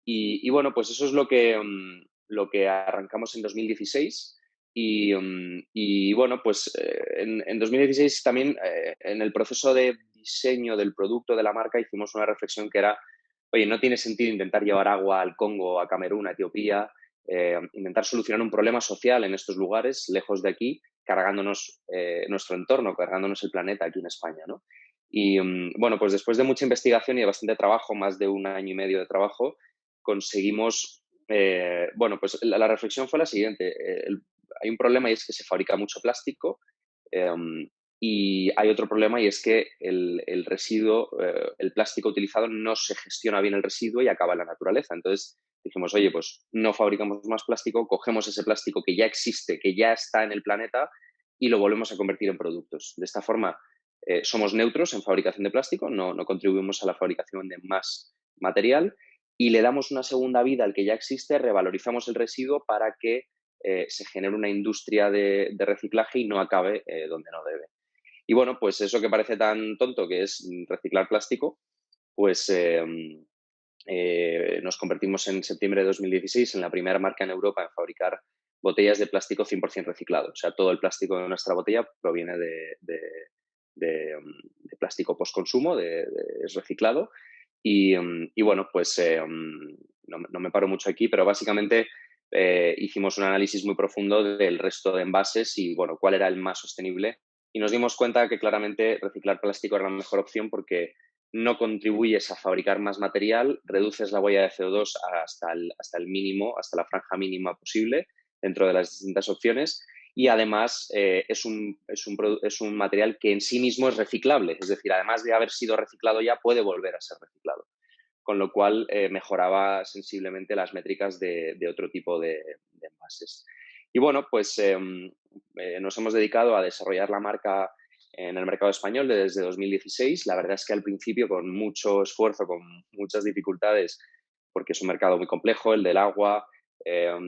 Y bueno, pues eso es lo que arrancamos en 2016. Y bueno, pues en 2016 también en el proceso de diseño del producto, de la marca, hicimos una reflexión que era, oye, no tiene sentido intentar llevar agua al Congo, a Camerún, a Etiopía, intentar solucionar un problema social en estos lugares, lejos de aquí, cargándonos nuestro entorno, cargándonos el planeta aquí en España, ¿no? Y bueno, pues después de mucha investigación y de bastante trabajo, más de 1 año y medio de trabajo, conseguimos, bueno, pues la reflexión fue la siguiente. Hay un problema, y es que se fabrica mucho plástico, y hay otro problema, y es que el residuo, el plástico utilizado, no se gestiona bien el residuo y acaba en la naturaleza. Entonces dijimos, oye, pues no fabricamos más plástico, cogemos ese plástico que ya existe, que ya está en el planeta, y lo volvemos a convertir en productos. De esta forma somos neutros en fabricación de plástico, no contribuimos a la fabricación de más material, y le damos una segunda vida al que ya existe, revalorizamos el residuo para que se genere una industria de reciclaje y no acabe donde no debe. Y bueno, pues eso que parece tan tonto, que es reciclar plástico, pues nos convertimos en septiembre de 2016 en la primera marca en Europa en fabricar botellas de plástico 100% reciclado. O sea, todo el plástico de nuestra botella proviene de plástico postconsumo, es reciclado. Y bueno, pues no me paro mucho aquí, pero básicamente hicimos un análisis muy profundo del resto de envases y, bueno, cuál era el más sostenible. Y nos dimos cuenta que claramente reciclar plástico era la mejor opción, porque no contribuyes a fabricar más material, reduces la huella de CO2 hasta el mínimo, hasta la franja mínima posible dentro de las distintas opciones y además es un material que en sí mismo es reciclable, es decir, además de haber sido reciclado ya puede volver a ser reciclado, con lo cual mejoraba sensiblemente las métricas de otro tipo de envases. Y bueno, pues nos hemos dedicado a desarrollar la marca en el mercado español desde 2016. La verdad es que al principio con mucho esfuerzo, con muchas dificultades, porque es un mercado muy complejo, el del agua,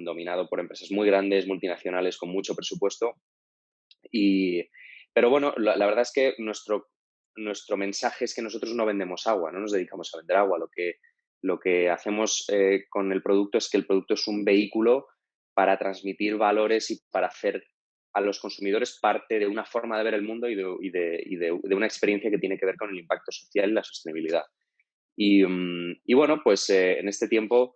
dominado por empresas muy grandes, multinacionales, con mucho presupuesto. Pero bueno, la verdad es que nuestro mensaje es que nosotros no vendemos agua, no nos dedicamos a vender agua. Lo que hacemos con el producto es que el producto es un vehículo para transmitir valores y para hacer a los consumidores parte de una forma de ver el mundo y de una experiencia que tiene que ver con el impacto social y la sostenibilidad. Y bueno, pues en este tiempo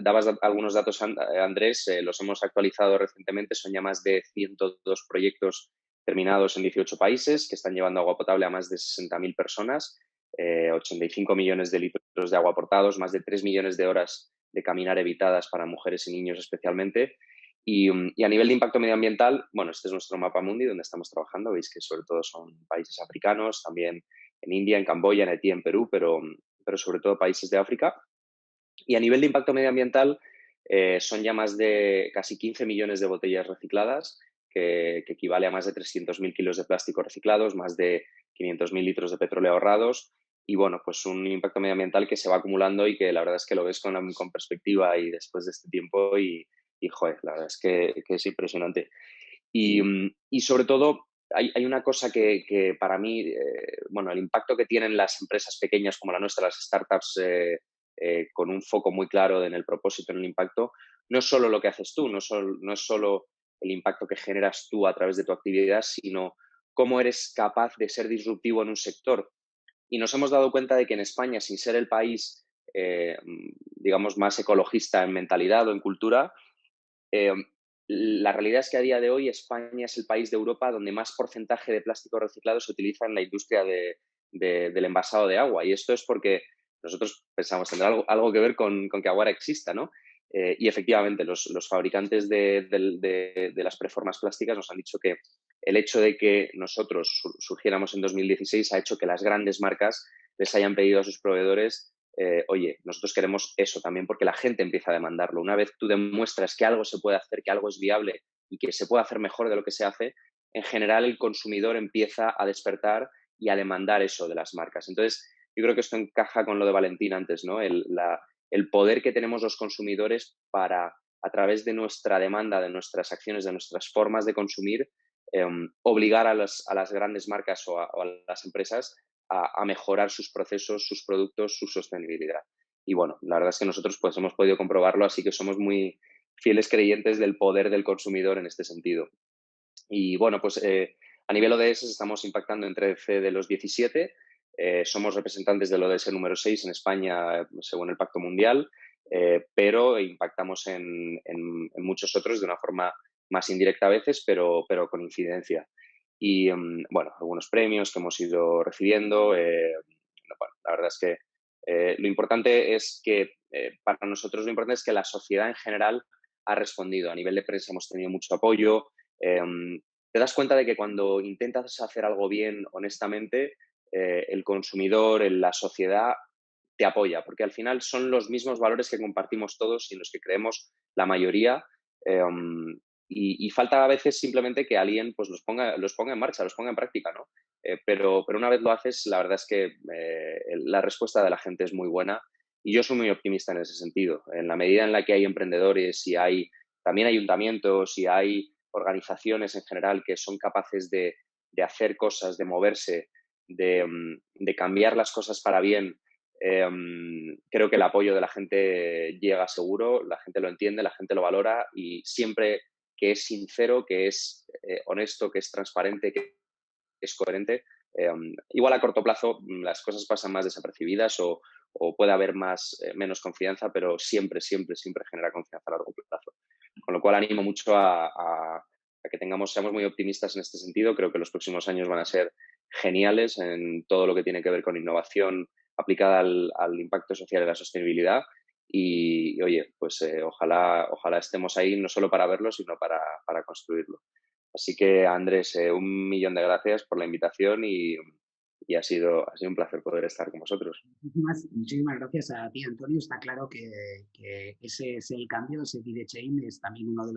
dabas algunos datos, Andrés, los hemos actualizado recientemente, son ya más de 102 proyectos terminados en 18 países que están llevando agua potable a más de 60.000 personas, 85 millones de litros de agua aportados, más de 3 millones de horas de caminar evitadas para mujeres y niños especialmente. Y a nivel de impacto medioambiental, bueno, este es nuestro mapa mundi donde estamos trabajando. Veis que sobre todo son países africanos, también en India, en Camboya, en Haití, en Perú, pero sobre todo países de África. Y a nivel de impacto medioambiental, son ya más de casi 15 millones de botellas recicladas, que equivale a más de 300.000 kilos de plástico reciclados, más de 500.000 litros de petróleo ahorrados. Y bueno, pues un impacto medioambiental que se va acumulando y que la verdad es que lo ves con perspectiva y después de este tiempo y joder, la verdad es que es impresionante. Y sobre todo, hay una cosa que para mí, bueno, el impacto que tienen las empresas pequeñas como la nuestra, las startups, con un foco muy claro en el propósito, en el impacto, no es solo lo que haces tú, no es solo el impacto que generas tú a través de tu actividad, sino cómo eres capaz de ser disruptivo en un sector. Y nos hemos dado cuenta de que en España, sin ser el país, digamos, más ecologista en mentalidad o en cultura, la realidad es que a día de hoy España es el país de Europa donde más porcentaje de plástico reciclado se utiliza en la industria del envasado de agua. Y esto es porque nosotros pensamos tendrá algo que ver con que Aguara exista, ¿no? Y efectivamente, los fabricantes de las preformas plásticas nos han dicho que el hecho de que nosotros surgiéramos en 2016 ha hecho que las grandes marcas les hayan pedido a sus proveedores oye, nosotros queremos eso también porque la gente empieza a demandarlo. Una vez tú demuestras que algo se puede hacer, que algo es viable y que se puede hacer mejor de lo que se hace, en general el consumidor empieza a despertar y a demandar eso de las marcas. Entonces, yo creo que esto encaja con lo de Valentín antes, ¿no? El poder que tenemos los consumidores para, a través de nuestra demanda, de nuestras acciones, de nuestras formas de consumir, obligar a las grandes marcas o a las empresas a mejorar sus procesos, sus productos, su sostenibilidad. Y bueno, la verdad es que nosotros pues hemos podido comprobarlo, así que somos muy fieles creyentes del poder del consumidor en este sentido. Y bueno, pues a nivel ODS estamos impactando en 13 de los 17. Somos representantes del ODS número 6 en España, según el Pacto Mundial, pero impactamos en muchos otros de una forma más indirecta a veces, pero con incidencia. Y bueno, algunos premios que hemos ido recibiendo. Bueno, la verdad es que lo importante es que, para nosotros lo importante es que la sociedad en general ha respondido. A nivel de prensa hemos tenido mucho apoyo. Te das cuenta de que cuando intentas hacer algo bien, honestamente, el consumidor, la sociedad te apoya, porque al final son los mismos valores que compartimos todos y en los que creemos la mayoría. Y falta a veces simplemente que alguien pues los ponga en marcha, los ponga en práctica, ¿no? Pero una vez lo haces, la verdad es que la respuesta de la gente es muy buena y yo soy muy optimista en ese sentido. En la medida en la que hay emprendedores y hay también ayuntamientos y hay organizaciones en general que son capaces de hacer cosas, de moverse, de cambiar las cosas para bien, creo que el apoyo de la gente llega seguro, la gente lo entiende, la gente lo valora y siempre que es sincero, que es honesto, que es transparente, que es coherente, igual a corto plazo las cosas pasan más desapercibidas o puede haber menos confianza, pero siempre genera confianza a largo plazo. Con lo cual animo mucho a que seamos muy optimistas en este sentido. Creo que los próximos años van a ser geniales en todo lo que tiene que ver con innovación aplicada al impacto social y la sostenibilidad. Y oye, pues ojalá estemos ahí no solo para verlo, sino para construirlo. Así que, Andrés, 1.000.000 de gracias por la invitación y ha sido un placer poder estar con vosotros. Muchísimas gracias a ti, Antonio. Está claro que ese es el cambio, ese Be the Change es también uno de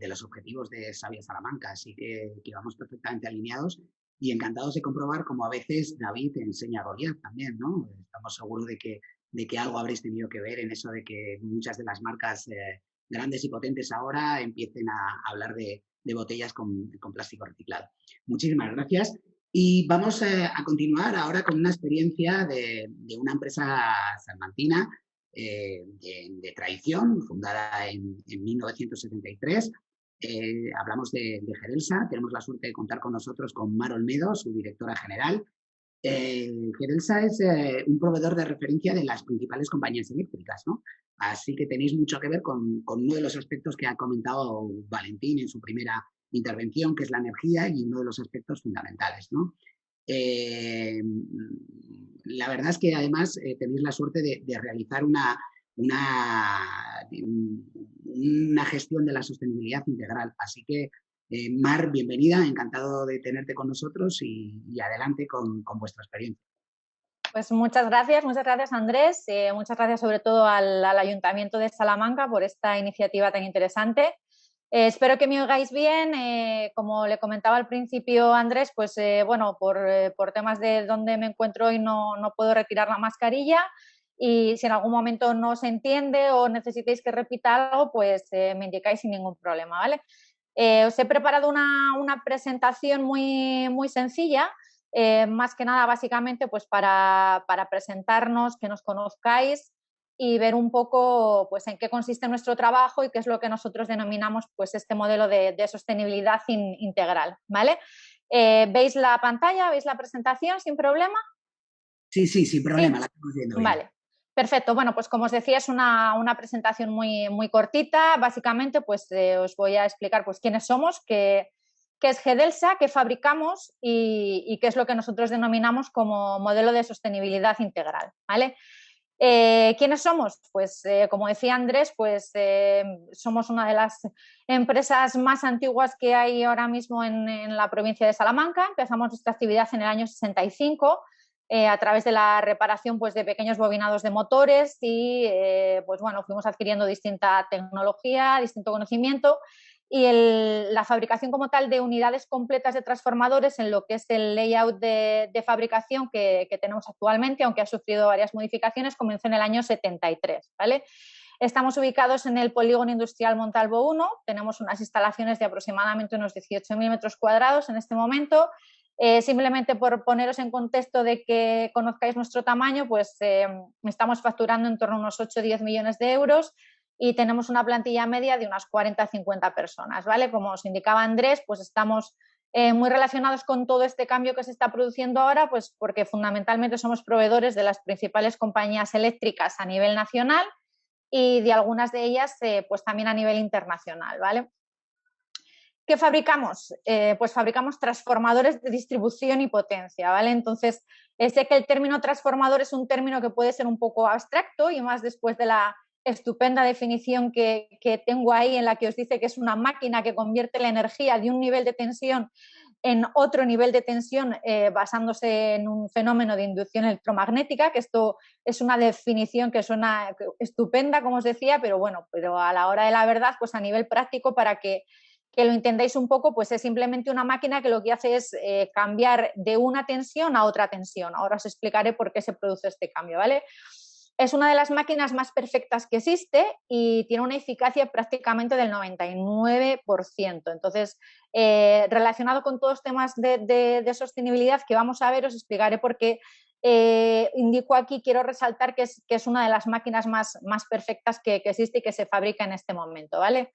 los objetivos de Sabia Salamanca, así que vamos perfectamente alineados y encantados de comprobar como a veces David enseña a Goliat también, ¿no? Estamos seguros de que algo habréis tenido que ver en eso de que muchas de las marcas grandes y potentes ahora empiecen a hablar de botellas con plástico reciclado. Muchísimas gracias. Y vamos a continuar ahora con una experiencia de una empresa salmantina de tradición, fundada en 1973. Hablamos de Gedelsa. Tenemos la suerte de contar con nosotros con Mar Olmedo, su directora general. Gedelsa es un proveedor de referencia de las principales compañías eléctricas, ¿no? Así que tenéis mucho que ver con uno de los aspectos que ha comentado Valentín en su primera intervención, que es la energía, y uno de los aspectos fundamentales, ¿no? La verdad es que además tenéis la suerte de realizar una gestión de la sostenibilidad integral. Así que, Mar, bienvenida, encantado de tenerte con nosotros y adelante con vuestra experiencia. Pues muchas gracias Andrés, muchas gracias sobre todo al Ayuntamiento de Salamanca por esta iniciativa tan interesante. Espero que me oigáis bien. Como le comentaba al principio Andrés, pues bueno, por temas de dónde me encuentro hoy no puedo retirar la mascarilla, y si en algún momento no se entiende o necesitáis que repita algo, pues me indicáis sin ningún problema, ¿vale? Os he preparado una presentación muy sencilla, más que nada básicamente pues para presentarnos, que nos conozcáis y ver un poco pues en qué consiste nuestro trabajo y qué es lo que nosotros denominamos pues este modelo de sostenibilidad integral, ¿vale? ¿Veis la pantalla? ¿Veis la presentación sin problema? Sí, sin problema, ¿Sí? la estamos viendo bien. Vale, perfecto. Bueno, pues como os decía, es una presentación muy cortita. Básicamente pues os voy a explicar pues quiénes somos, qué es Gedelsa, qué fabricamos y qué es lo que nosotros denominamos como modelo de sostenibilidad integral, ¿vale? ¿Quiénes somos? Pues como decía Andrés, pues somos una de las empresas más antiguas que hay ahora mismo en la provincia de Salamanca. Empezamos nuestra actividad en el año 65 a través de la reparación pues, de pequeños bobinados de motores y pues bueno, fuimos adquiriendo distinta tecnología, distinto conocimiento y la fabricación como tal de unidades completas de transformadores en lo que es el layout de fabricación que tenemos actualmente, aunque ha sufrido varias modificaciones, comenzó en el año 73, ¿vale? Estamos ubicados en el Polígono Industrial Montalvo 1, tenemos unas instalaciones de aproximadamente unos 18.000 metros cuadrados en este momento. Simplemente por poneros en contexto de que conozcáis nuestro tamaño, pues estamos facturando en torno a unos 8 o 10 millones de euros y tenemos una plantilla media de unas 40 a 50 personas, ¿vale? Como os indicaba Andrés, pues estamos muy relacionados con todo este cambio que se está produciendo ahora, pues porque fundamentalmente somos proveedores de las principales compañías eléctricas a nivel nacional y de algunas de ellas pues también a nivel internacional, ¿vale? ¿Qué fabricamos? Pues fabricamos transformadores de distribución y potencia, ¿vale? Entonces, sé que el término transformador es un término que puede ser un poco abstracto y más después de la estupenda definición que tengo ahí en la que os dice que es una máquina que convierte la energía de un nivel de tensión en otro nivel de tensión basándose en un fenómeno de inducción electromagnética, que esto es una definición que suena estupenda, como os decía, pero bueno, pero a la hora de la verdad, pues a nivel práctico, para que lo entendáis un poco, pues es simplemente una máquina que lo que hace es cambiar de una tensión a otra tensión. Ahora os explicaré por qué se produce este cambio, ¿vale? Es una de las máquinas más perfectas que existe y tiene una eficacia prácticamente del 99%. Entonces, relacionado con todos los temas de sostenibilidad que vamos a ver, os explicaré por qué indico aquí, quiero resaltar que es una de las máquinas más perfectas que existe y que se fabrica en este momento, ¿vale?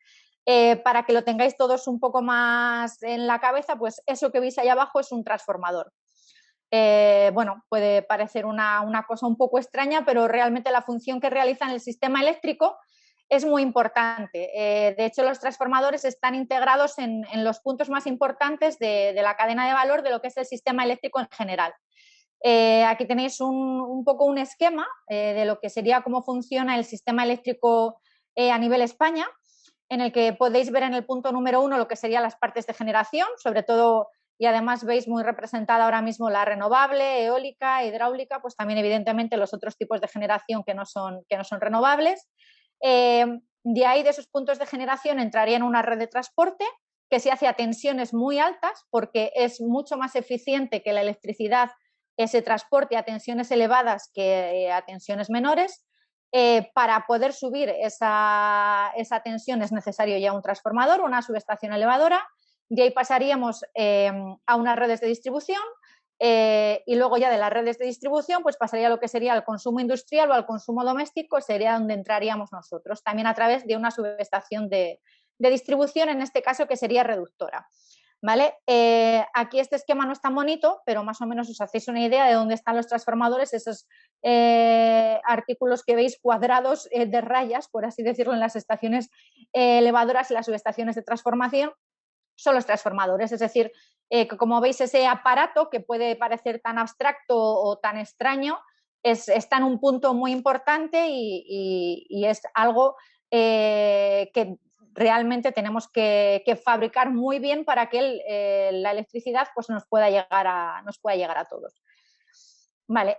Para que lo tengáis todos un poco más en la cabeza, pues eso que veis ahí abajo es un transformador. Bueno, puede parecer una cosa un poco extraña, pero realmente la función que realiza en el sistema eléctrico es muy importante. De hecho, los transformadores están integrados en los puntos más importantes de la cadena de valor de lo que es el sistema eléctrico en general. Aquí tenéis un poco un esquema de lo que sería cómo funciona el sistema eléctrico a nivel España, en el que podéis ver en el punto número 1 lo que serían las partes de generación, sobre todo, y además veis muy representada ahora mismo la renovable, eólica, hidráulica, pues también evidentemente los otros tipos de generación que no son renovables. De ahí, de esos puntos de generación, entraría en una red de transporte que se hace a tensiones muy altas, porque es mucho más eficiente que la electricidad se transporte a tensiones elevadas que a tensiones menores. Para poder subir esa tensión es necesario ya un transformador, una subestación elevadora. De ahí pasaríamos a unas redes de distribución y luego ya de las redes de distribución pues pasaría a lo que sería el consumo industrial o al consumo doméstico, sería donde entraríamos nosotros, también a través de una subestación de distribución, en este caso que sería reductora. ¿Vale? Aquí este esquema no es tan bonito, pero más o menos os hacéis una idea de dónde están los transformadores, esos artículos que veis cuadrados de rayas, por así decirlo, en las estaciones elevadoras y las subestaciones de transformación, son los transformadores. Es decir, como veis, ese aparato que puede parecer tan abstracto o tan extraño está en un punto muy importante y es algo que realmente tenemos que fabricar muy bien para que la electricidad pues, nos pueda llegar a todos. Vale,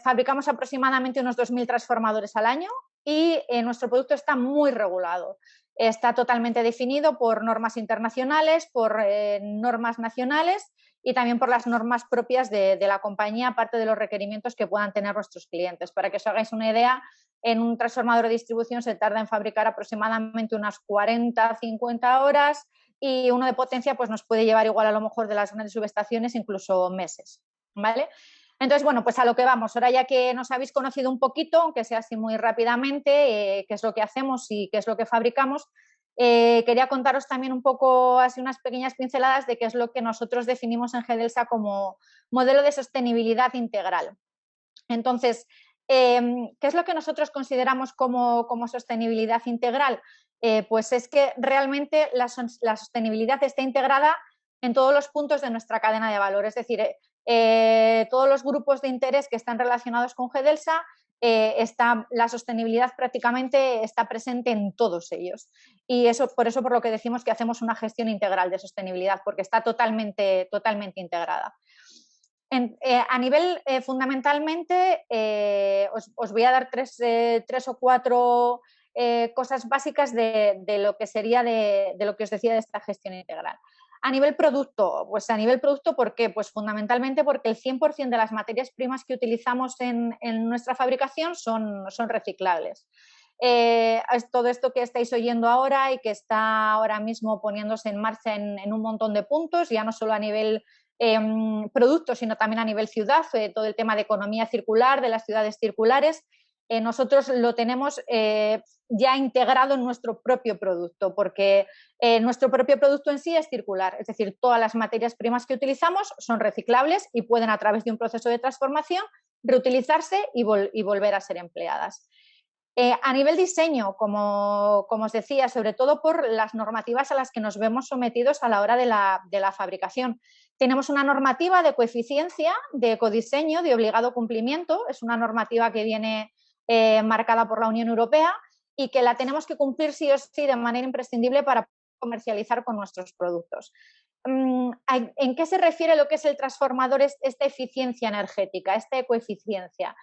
fabricamos aproximadamente unos 2.000 transformadores al año y nuestro producto está muy regulado. Está totalmente definido por normas internacionales, por normas nacionales y también por las normas propias de la compañía, aparte de los requerimientos que puedan tener nuestros clientes. Para que os hagáis una idea, en un transformador de distribución se tarda en fabricar aproximadamente unas 40-50 horas y uno de potencia pues nos puede llevar igual a lo mejor de las grandes subestaciones incluso meses, ¿vale? Entonces, bueno, pues a lo que vamos. Ahora ya que nos habéis conocido un poquito, aunque sea así muy rápidamente, qué es lo que hacemos y qué es lo que fabricamos, quería contaros también un poco, así unas pequeñas pinceladas de qué es lo que nosotros definimos en GEDELSA como modelo de sostenibilidad integral. Entonces, ¿qué es lo que nosotros consideramos como sostenibilidad integral? Pues es que realmente la sostenibilidad está integrada en todos los puntos de nuestra cadena de valor, es decir, todos los grupos de interés que están relacionados con GEDELSA, la sostenibilidad prácticamente está presente en todos ellos. Y por eso por lo que decimos que hacemos una gestión integral de sostenibilidad, porque está totalmente integrada. A nivel, fundamentalmente, os voy a dar tres o cuatro cosas básicas de lo que sería de lo que os decía de esta gestión integral. A nivel producto, ¿por qué? Pues fundamentalmente porque el 100% de las materias primas que utilizamos en nuestra fabricación son reciclables. Todo esto que estáis oyendo ahora y que está ahora mismo poniéndose en marcha en un montón de puntos, ya no solo a nivel producto, sino también a nivel ciudad, todo el tema de economía circular, de las ciudades circulares, nosotros lo tenemos ya integrado en nuestro propio producto, porque nuestro propio producto en sí es circular, es decir, todas las materias primas que utilizamos son reciclables y pueden, a través de un proceso de transformación, reutilizarse y volver a ser empleadas. A nivel diseño, como os decía, sobre todo por las normativas a las que nos vemos sometidos a la hora de la fabricación. Tenemos una normativa de coeficiencia, de ecodiseño, de obligado cumplimiento, es una normativa que viene marcada por la Unión Europea y que la tenemos que cumplir sí o sí de manera imprescindible para comercializar con nuestros productos. ¿En qué se refiere lo que es el transformador, esta eficiencia energética, esta ecoeficiencia?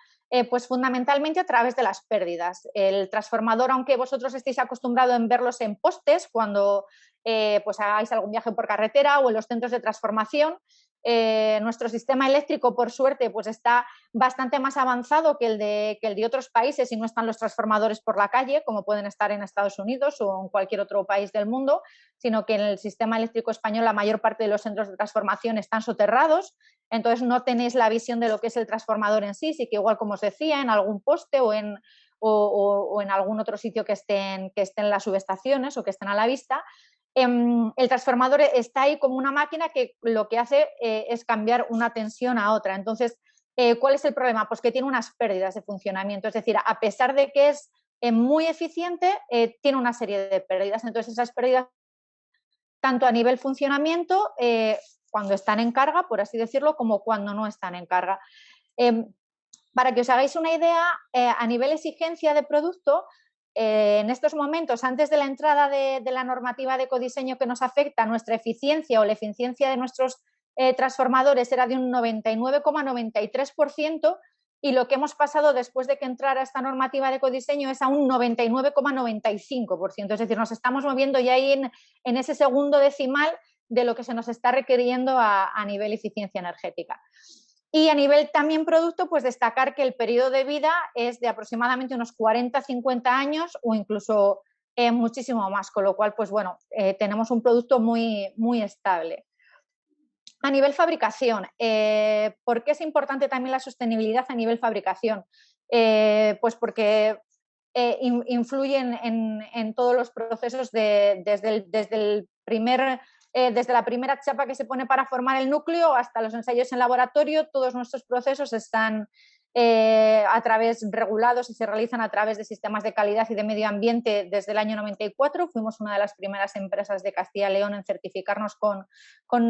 Pues fundamentalmente a través de las pérdidas. El transformador, aunque vosotros estéis acostumbrados en verlos en postes cuando pues hagáis algún viaje por carretera o en los centros de transformación, nuestro sistema eléctrico, por suerte, pues está bastante más avanzado que el de otros países y no están los transformadores por la calle, como pueden estar en Estados Unidos o en cualquier otro país del mundo, sino que en el sistema eléctrico español la mayor parte de los centros de transformación están soterrados, entonces no tenéis la visión de lo que es el transformador en sí, sí que igual, como os decía, en algún poste o en algún otro sitio que estén las subestaciones o que estén a la vista. El transformador está ahí como una máquina que lo que hace es cambiar una tensión a otra. Entonces, ¿cuál es el problema? Pues que tiene unas pérdidas de funcionamiento. Es decir, a pesar de que es muy eficiente, tiene una serie de pérdidas. Entonces, esas pérdidas, tanto a nivel funcionamiento, cuando están en carga, por así decirlo, como cuando no están en carga. Para que os hagáis una idea, a nivel exigencia de producto, en estos momentos, antes de la entrada de la normativa de ecodiseño que nos afecta, nuestra eficiencia o la eficiencia de nuestros transformadores era de un 99,93%, y lo que hemos pasado después de que entrara esta normativa de ecodiseño es a un 99,95%. Es decir, nos estamos moviendo ya ahí en ese segundo decimal de lo que se nos está requiriendo a nivel eficiencia energética. Y a nivel también producto, pues destacar que el periodo de vida es de aproximadamente unos 40-50 años o incluso muchísimo más, con lo cual, pues bueno, tenemos un producto muy, muy estable. A nivel fabricación, ¿por qué es importante también la sostenibilidad a nivel fabricación? Pues porque influyen en todos los procesos desde la primera chapa que se pone para formar el núcleo hasta los ensayos en laboratorio. Todos nuestros procesos están regulados y se realizan a través de sistemas de calidad y de medio ambiente desde el año 94. Fuimos una de las primeras empresas de Castilla y León en certificarnos con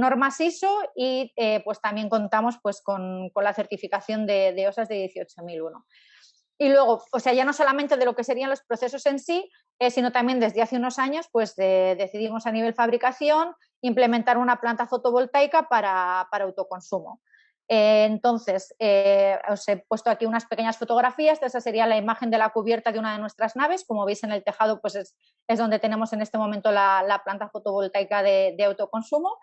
normas ISO y pues también contamos pues con la certificación de OSAS de 18001. Y luego, o sea, ya no solamente de lo que serían los procesos en sí, sino también desde hace unos años pues decidimos a nivel fabricación implementar una planta fotovoltaica para autoconsumo. Entonces, os he puesto aquí unas pequeñas fotografías. Esa sería la imagen de la cubierta de una de nuestras naves. Como veis en el tejado, pues es donde tenemos en este momento la planta fotovoltaica de autoconsumo.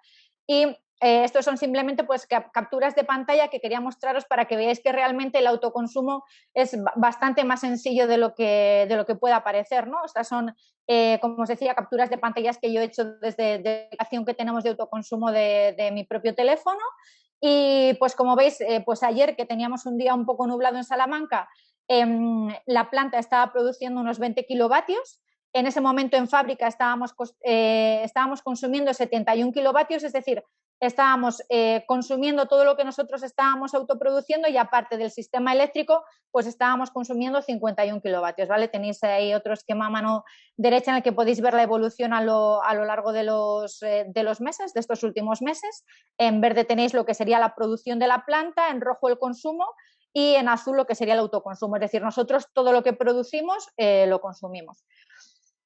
Y estos son simplemente pues capturas de pantalla que quería mostraros para que veáis que realmente el autoconsumo es bastante más sencillo de lo que pueda parecer, ¿no? Estas son, como os decía, capturas de pantallas que yo he hecho desde la aplicación que tenemos de autoconsumo de mi propio teléfono. Y pues como veis, pues ayer que teníamos un día un poco nublado en Salamanca, la planta estaba produciendo unos 20 kilovatios. En ese momento en fábrica estábamos consumiendo 71 kilovatios, es decir, estábamos consumiendo todo lo que nosotros estábamos autoproduciendo y aparte del sistema eléctrico, pues estábamos consumiendo 51 kilovatios, ¿vale? Tenéis ahí otro esquema a mano derecha en el que podéis ver la evolución a lo largo de los meses, de estos últimos meses. En verde tenéis lo que sería la producción de la planta, en rojo el consumo y en azul lo que sería el autoconsumo. Es decir, nosotros todo lo que producimos lo consumimos.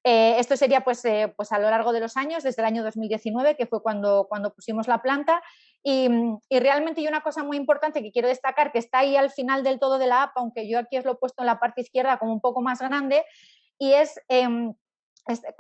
Esto sería pues a lo largo de los años, desde el año 2019, que fue cuando pusimos la planta, y realmente hay una cosa muy importante que quiero destacar, que está ahí al final del todo de la app, aunque yo aquí os lo he puesto en la parte izquierda como un poco más grande, y es,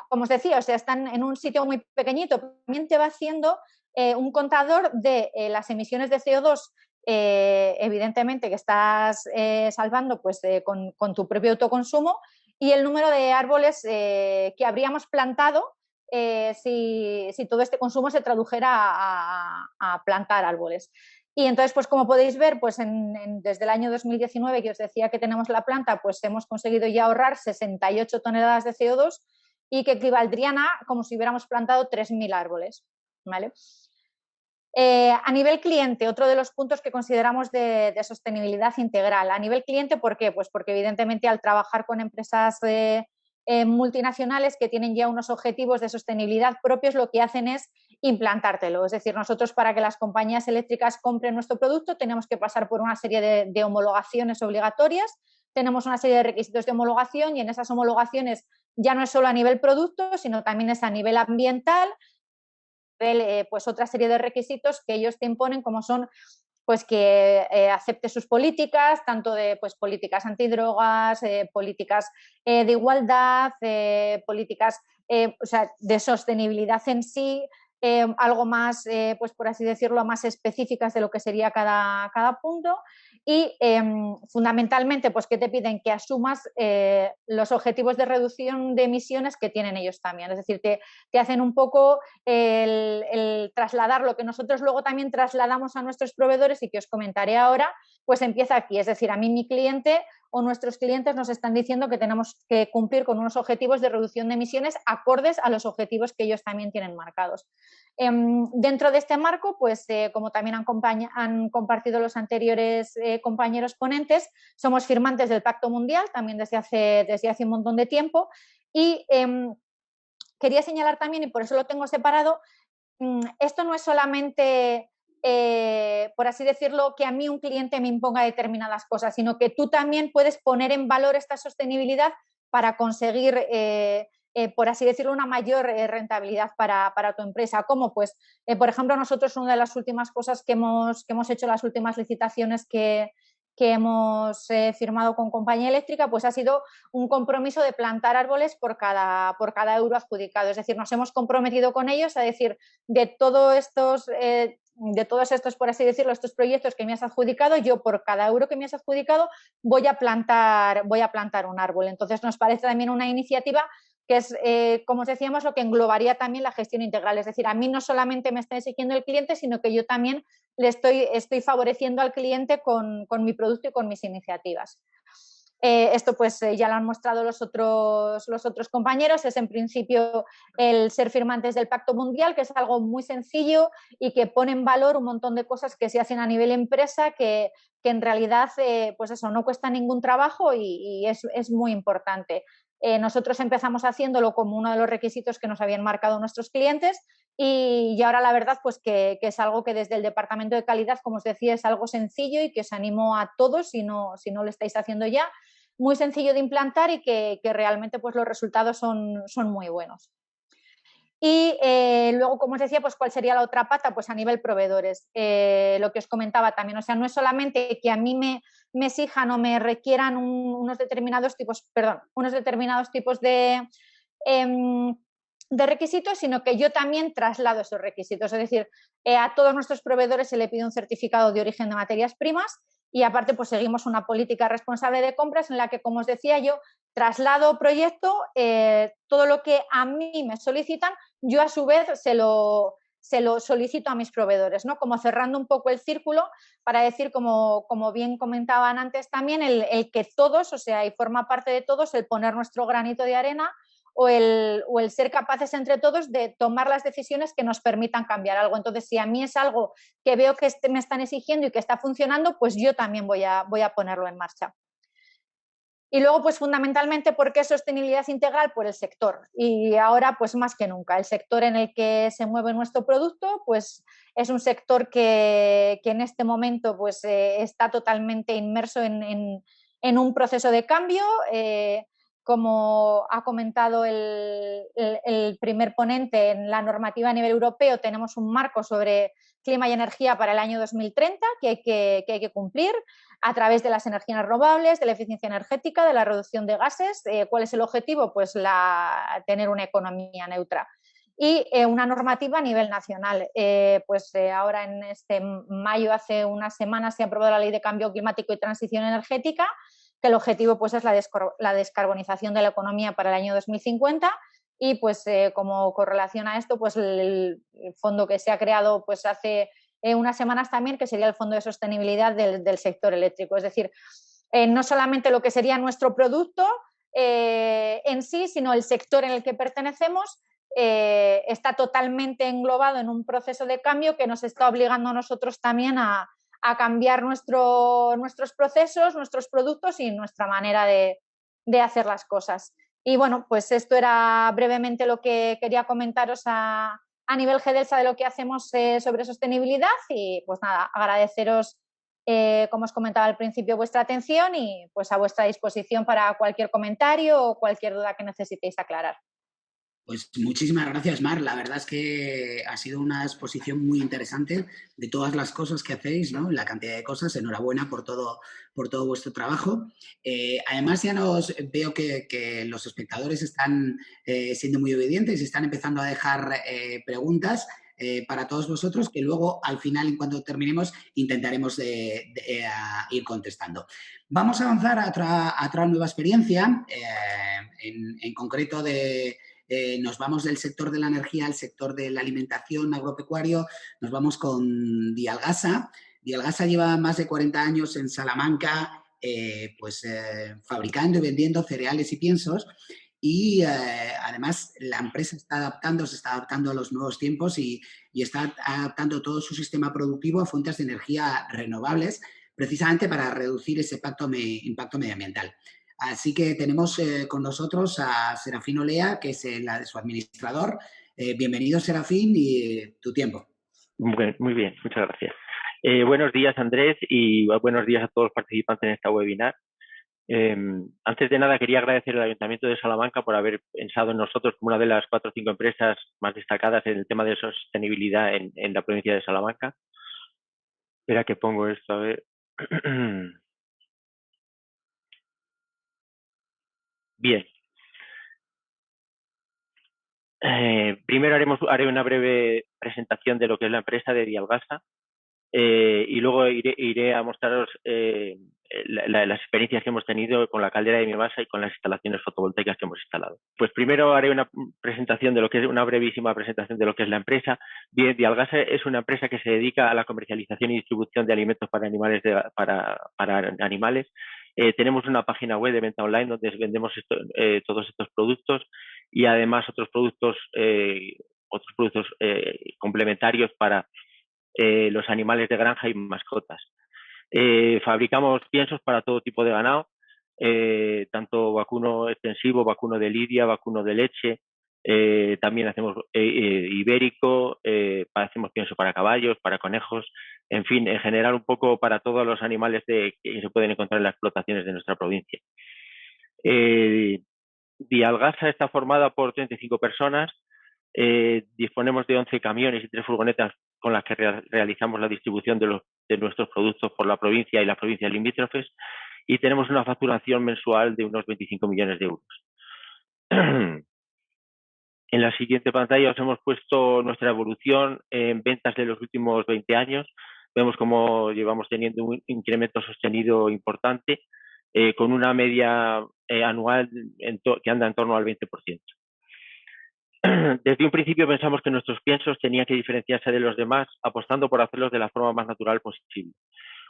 como os decía, o sea, están en un sitio muy pequeñito, también te va haciendo un contador de las emisiones de CO2, evidentemente que estás salvando pues, con tu propio autoconsumo, y el número de árboles que habríamos plantado si todo este consumo se tradujera a plantar árboles. Y entonces, pues como podéis ver, pues desde el año 2019, que os decía que tenemos la planta, pues hemos conseguido ya ahorrar 68 toneladas de CO2 y que equivaldrían a como si hubiéramos plantado 3.000 árboles, ¿vale? A nivel cliente, otro de los puntos que consideramos de sostenibilidad integral. A nivel cliente, ¿por qué? Pues porque evidentemente al trabajar con empresas multinacionales que tienen ya unos objetivos de sostenibilidad propios, lo que hacen es implantártelo. Es decir, nosotros para que las compañías eléctricas compren nuestro producto tenemos que pasar por una serie de homologaciones obligatorias, tenemos una serie de requisitos de homologación y en esas homologaciones ya no es solo a nivel producto, sino también es a nivel ambiental, pues otra serie de requisitos que ellos te imponen, como son pues que acepte sus políticas, tanto de pues, políticas antidrogas, políticas de igualdad, políticas o sea, de sostenibilidad en sí, algo más, pues por así decirlo, más específicas de lo que sería cada punto. Y fundamentalmente, pues que te piden que asumas los objetivos de reducción de emisiones que tienen ellos también. Es decir, te hacen un poco el trasladar lo que nosotros luego también trasladamos a nuestros proveedores y que os comentaré ahora, pues empieza aquí. Es decir, a mí mi cliente o nuestros clientes nos están diciendo que tenemos que cumplir con unos objetivos de reducción de emisiones acordes a los objetivos que ellos también tienen marcados. Dentro de este marco, pues como también han compartido los anteriores compañeros ponentes, somos firmantes del Pacto Mundial también desde hace un montón de tiempo y quería señalar también, y por eso lo tengo separado, esto no es solamente, por así decirlo, que a mí un cliente me imponga determinadas cosas, sino que tú también puedes poner en valor esta sostenibilidad para conseguir, por así decirlo, una mayor rentabilidad para tu empresa. Como pues, por ejemplo, nosotros una de las últimas cosas que hemos hecho en las últimas licitaciones que hemos firmado con Compañía Eléctrica, pues ha sido un compromiso de plantar árboles por cada euro adjudicado. Es decir, nos hemos comprometido con ellos a decir, de todos estos, por así decirlo, estos proyectos que me has adjudicado, yo por cada euro que me has adjudicado voy a plantar un árbol. Entonces, nos parece también una iniciativa que es, como os decíamos, lo que englobaría también la gestión integral. Es decir, a mí no solamente me está exigiendo el cliente, sino que yo también le estoy favoreciendo al cliente con mi producto y con mis iniciativas. Esto pues ya lo han mostrado los otros compañeros, es en principio el ser firmantes del Pacto Mundial, que es algo muy sencillo y que pone en valor un montón de cosas que se hacen a nivel empresa que en realidad pues eso, no cuesta ningún trabajo y es muy importante. Nosotros empezamos haciéndolo como uno de los requisitos que nos habían marcado nuestros clientes y ahora la verdad pues que es algo que desde el Departamento de Calidad, como os decía, es algo sencillo y que os animo a todos, si no lo estáis haciendo ya, muy sencillo de implantar y que realmente pues los resultados son muy buenos. Y luego, como os decía, pues cuál sería la otra pata, pues a nivel proveedores, lo que os comentaba también, o sea, no es solamente que a mí me exijan o me requieran unos determinados tipos de requisitos, sino que yo también traslado esos requisitos, es decir, a todos nuestros proveedores se le pide un certificado de origen de materias primas y aparte pues seguimos una política responsable de compras en la que, como os decía yo, traslado proyecto, todo lo que a mí me solicitan, yo a su vez se lo solicito a mis proveedores, ¿no? Como cerrando un poco el círculo para decir, como bien comentaban antes también, el que todos, o sea, y forma parte de todos, el poner nuestro granito de arena o el ser capaces entre todos de tomar las decisiones que nos permitan cambiar algo. Entonces, si a mí es algo que veo que me están exigiendo y que está funcionando, pues yo también voy a ponerlo en marcha. Y luego, pues fundamentalmente, ¿por qué sostenibilidad integral? Por el sector. Y ahora, pues más que nunca, el sector en el que se mueve nuestro producto, pues es un sector que en este momento pues, está totalmente inmerso en un proceso de cambio. Como ha comentado el primer ponente, en la normativa a nivel europeo tenemos un marco sobre clima y energía para el año 2030 que hay que cumplir a través de las energías renovables, de la eficiencia energética, de la reducción de gases. ¿Cuál es el objetivo? Pues tener una economía neutra. Y una normativa a nivel nacional. Ahora en este mayo, hace unas semanas, se ha aprobado la Ley de Cambio Climático y Transición Energética, que el objetivo pues, es la descarbonización de la economía para el año 2050 y pues como correlación a esto pues el fondo que se ha creado pues hace unas semanas también, que sería el Fondo de Sostenibilidad del sector eléctrico. Es decir, no solamente lo que sería nuestro producto en sí, sino el sector en el que pertenecemos está totalmente englobado en un proceso de cambio que nos está obligando a nosotros también a cambiar nuestros procesos, nuestros productos y nuestra manera de hacer las cosas. Y bueno, pues esto era brevemente lo que quería comentaros a nivel GEDELSA de lo que hacemos sobre sostenibilidad y pues nada, agradeceros, como os comentaba al principio, vuestra atención y pues a vuestra disposición para cualquier comentario o cualquier duda que necesitéis aclarar. Pues muchísimas gracias, Mar. La verdad es que ha sido una exposición muy interesante de todas las cosas que hacéis, ¿no? La cantidad de cosas. Enhorabuena por todo vuestro trabajo. Además, ya veo que los espectadores están siendo muy obedientes y están empezando a dejar preguntas para todos vosotros que luego, al final, en cuanto terminemos, intentaremos ir contestando. Vamos a avanzar a otra nueva experiencia, en concreto nos vamos del sector de la energía al sector de la alimentación agropecuario, nos vamos con Dialgasa. Dialgasa lleva más de 40 años en Salamanca, fabricando y vendiendo cereales y piensos. Y además la empresa se está adaptando a los nuevos tiempos y está adaptando todo su sistema productivo a fuentes de energía renovables, precisamente para reducir ese impacto medioambiental. Así que tenemos con nosotros a Serafín Olea, que es su administrador. Bienvenido, Serafín, y tu tiempo. Muy bien, muchas gracias. Buenos días, Andrés, y buenos días a todos los participantes en esta webinar. Antes de nada, quería agradecer al Ayuntamiento de Salamanca por haber pensado en nosotros como una de las 4 o 5 empresas más destacadas en el tema de sostenibilidad en la provincia de Salamanca. Espera que pongo esto, a ver. Bien. Primero haré una breve presentación de lo que es la empresa de Dialgasa y luego iré a mostraros las experiencias que hemos tenido con la caldera de biomasa y con las instalaciones fotovoltaicas que hemos instalado. Pues primero haré una brevísima presentación de lo que es la empresa. Bien, Dialgasa es una empresa que se dedica a la comercialización y distribución de alimentos para animales. Tenemos una página web de venta online donde vendemos todos estos productos y además otros productos complementarios para los animales de granja y mascotas. Fabricamos piensos para todo tipo de ganado, tanto vacuno extensivo, vacuno de lidia, vacuno de leche. También hacemos ibérico, hacemos pienso para caballos, para conejos, en fin, en general un poco para todos los animales que se pueden encontrar en las explotaciones de nuestra provincia. Dialgasa está formada por 35 personas, disponemos de 11 camiones y 3 furgonetas con las que realizamos la distribución de nuestros productos por la provincia y las provincias limítrofes, y tenemos una facturación mensual de unos 25 millones de euros. En la siguiente pantalla os hemos puesto nuestra evolución en ventas de los últimos 20 años. Vemos cómo llevamos teniendo un incremento sostenido importante, con una media anual que anda en torno al 20%. Desde un principio pensamos que nuestros piensos tenían que diferenciarse de los demás, apostando por hacerlos de la forma más natural posible,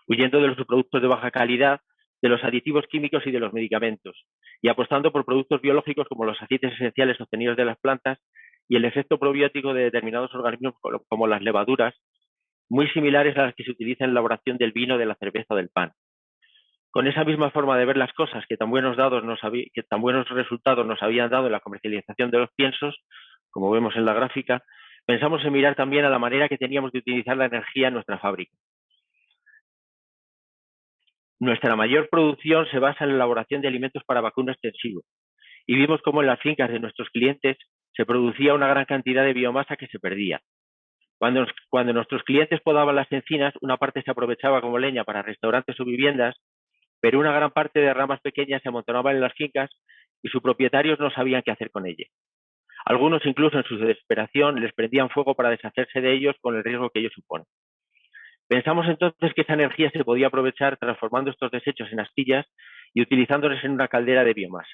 huyendo de los productos de baja calidad, de los aditivos químicos y de los medicamentos, y apostando por productos biológicos como los aceites esenciales obtenidos de las plantas y el efecto probiótico de determinados organismos como las levaduras, muy similares a las que se utilizan en la elaboración del vino, de la cerveza o del pan. Con esa misma forma de ver las cosas que tan buenos resultados nos habían dado en la comercialización de los piensos, como vemos en la gráfica, pensamos en mirar también a la manera que teníamos de utilizar la energía en nuestra fábrica. Nuestra mayor producción se basa en la elaboración de alimentos para vacuno extensivo, y vimos cómo en las fincas de nuestros clientes se producía una gran cantidad de biomasa que se perdía. Cuando nuestros clientes podaban las encinas, una parte se aprovechaba como leña para restaurantes o viviendas, pero una gran parte de ramas pequeñas se amontonaban en las fincas y sus propietarios no sabían qué hacer con ellas. Algunos, incluso en su desesperación, les prendían fuego para deshacerse de ellos con el riesgo que ello supone. Pensamos entonces que esa energía se podía aprovechar transformando estos desechos en astillas y utilizándolos en una caldera de biomasa.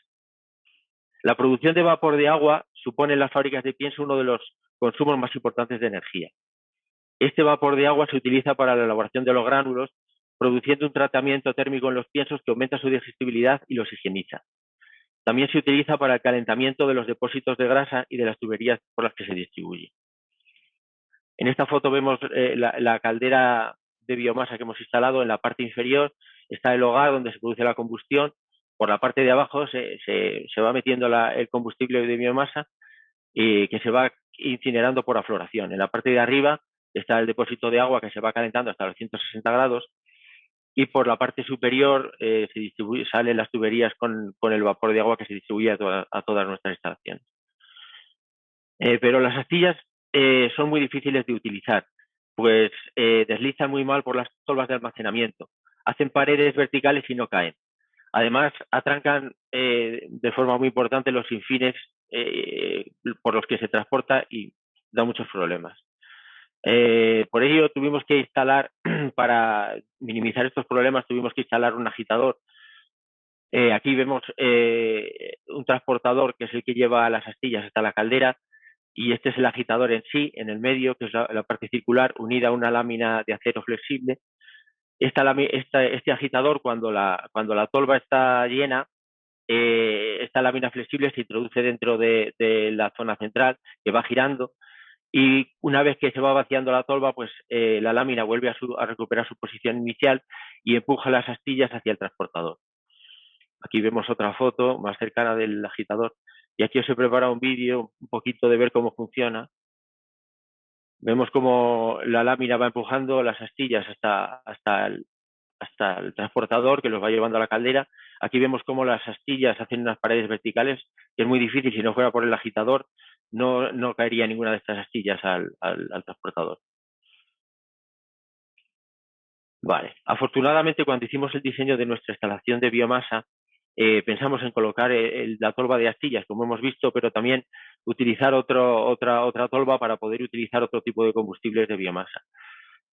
La producción de vapor de agua supone en las fábricas de pienso uno de los consumos más importantes de energía. Este vapor de agua se utiliza para la elaboración de los gránulos, produciendo un tratamiento térmico en los piensos que aumenta su digestibilidad y los higieniza. También se utiliza para el calentamiento de los depósitos de grasa y de las tuberías por las que se distribuye. En esta foto vemos la caldera de biomasa que hemos instalado. En la parte inferior está el hogar donde se produce la combustión. Por la parte de abajo se va metiendo el combustible de biomasa que se va incinerando por afloración. En la parte de arriba está el depósito de agua que se va calentando hasta los 160 grados y por la parte superior salen las tuberías con el vapor de agua que se distribuye a todas nuestras instalaciones. Pero las astillas son muy difíciles de utilizar, pues deslizan muy mal por las tolvas de almacenamiento, hacen paredes verticales y no caen. Además, atrancan de forma muy importante los sinfines por los que se transporta y da muchos problemas. Por ello tuvimos que instalar, para minimizar estos problemas, tuvimos que instalar un agitador. Aquí vemos un transportador que es el que lleva las astillas hasta la caldera, y este es el agitador en sí, en el medio, que es la parte circular, unida a una lámina de acero flexible, Este agitador, cuando la tolva está llena, esta lámina flexible se introduce dentro de la zona central, que va girando, y una vez que se va vaciando la tolva, pues la lámina vuelve a recuperar su posición inicial y empuja las astillas hacia el transportador. Aquí vemos otra foto más cercana del agitador, y aquí os he preparado un vídeo un poquito de ver cómo funciona. Vemos cómo la lámina va empujando las astillas hasta el transportador, que los va llevando a la caldera. Aquí vemos cómo las astillas hacen unas paredes verticales, que es muy difícil. Si no fuera por el agitador, no caería ninguna de estas astillas al transportador. Vale. Afortunadamente, cuando hicimos el diseño de nuestra instalación de biomasa, pensamos en colocar la tolva de astillas, como hemos visto, pero también utilizar otra tolva para poder utilizar otro tipo de combustibles de biomasa.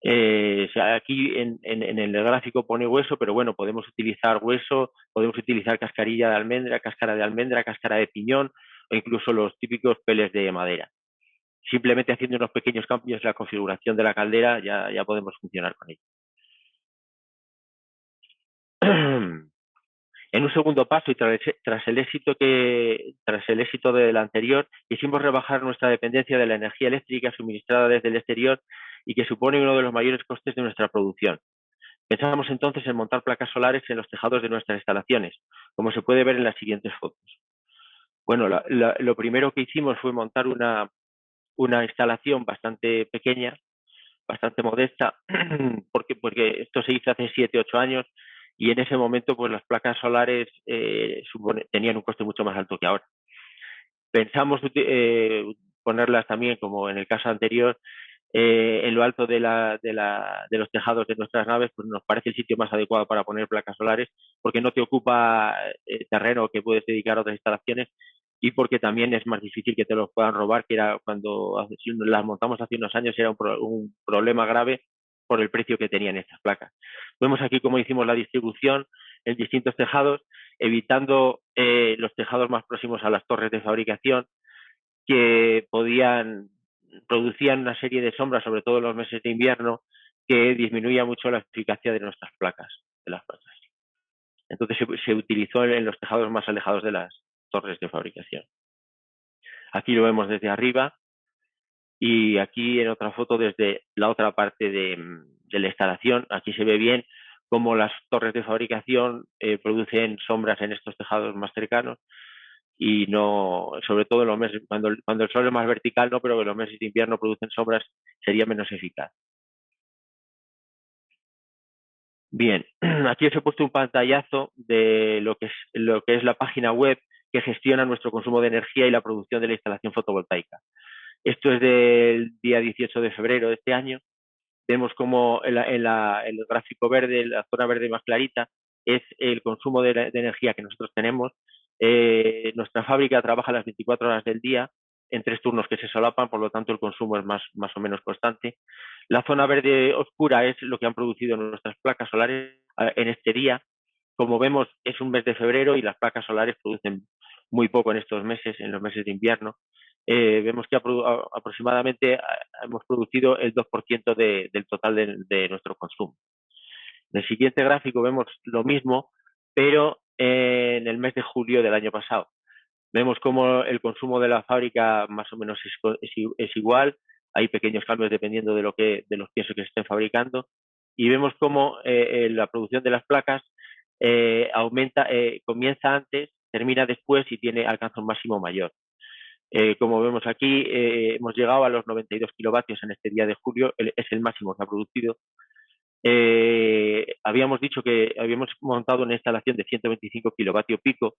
Aquí en el gráfico pone hueso, pero bueno, podemos utilizar hueso, podemos utilizar cascarilla de almendra, cáscara de piñón o incluso los típicos peles de madera. Simplemente haciendo unos pequeños cambios en la configuración de la caldera ya podemos funcionar con ella. En un segundo paso y tras el éxito del anterior, quisimos rebajar nuestra dependencia de la energía eléctrica suministrada desde el exterior y que supone uno de los mayores costes de nuestra producción. Pensamos entonces en montar placas solares en los tejados de nuestras instalaciones, como se puede ver en las siguientes fotos. Bueno, lo primero que hicimos fue montar una instalación bastante pequeña, bastante modesta, porque esto se hizo hace 7, 8 años y en ese momento pues las placas solares tenían un coste mucho más alto que ahora. Pensamos ponerlas también, como en el caso anterior, en lo alto de los tejados de nuestras naves, pues nos parece el sitio más adecuado para poner placas solares, porque no te ocupa terreno que puedes dedicar a otras instalaciones y porque también es más difícil que te los puedan robar, que era cuando las montamos hace unos años era un problema grave por el precio que tenían estas placas. Vemos aquí cómo hicimos la distribución en distintos tejados, evitando los tejados más próximos a las torres de fabricación, que producían una serie de sombras, sobre todo en los meses de invierno, que disminuía mucho la eficacia de nuestras placas, de las placas. Entonces se utilizó en los tejados más alejados de las torres de fabricación. Aquí lo vemos desde arriba y aquí en otra foto desde la otra parte de la instalación. Aquí se ve bien cómo las torres de fabricación producen sombras en estos tejados más cercanos y no, sobre todo en los meses, cuando el sol es más vertical, no, pero que los meses de invierno producen sombras, sería menos eficaz. Bien, aquí os he puesto un pantallazo de lo que es la página web que gestiona nuestro consumo de energía y la producción de la instalación fotovoltaica. Esto es del día 18 de febrero de este año. Vemos como el gráfico verde, la zona verde más clarita, es el consumo de energía que nosotros tenemos. Nuestra fábrica trabaja las 24 horas del día en 3 turnos que se solapan, por lo tanto el consumo es más o menos constante. La zona verde oscura es lo que han producido nuestras placas solares en este día. Como vemos, es un mes de febrero y las placas solares producen muy poco en estos meses, en los meses de invierno. Vemos que aproximadamente hemos producido el 2% del total de nuestro consumo. En el siguiente gráfico vemos lo mismo, pero en el mes de julio del año pasado. Vemos cómo el consumo de la fábrica más o menos es igual. Hay pequeños cambios dependiendo de los piensos que se estén fabricando. Y vemos cómo la producción de las placas comienza antes, termina después y alcanza un máximo mayor. Como vemos aquí, hemos llegado a los 92 kilovatios en este día de julio, es el máximo que ha producido. Habíamos dicho que habíamos montado una instalación de 125 kilovatios pico.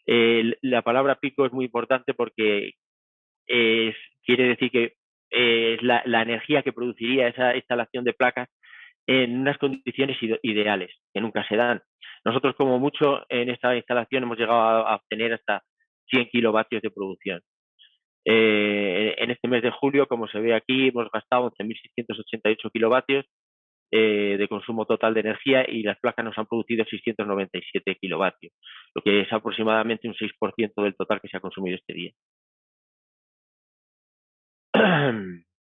La palabra pico es muy importante porque quiere decir que es la energía que produciría esa instalación de placas en unas condiciones ideales, que nunca se dan. Nosotros, como mucho, en esta instalación hemos llegado a obtener hasta 100 kilovatios de producción. En este mes de julio, como se ve aquí, hemos gastado 11.688 kilovatios de consumo total de energía y las placas nos han producido 697 kilovatios, lo que es aproximadamente un 6% del total que se ha consumido este día.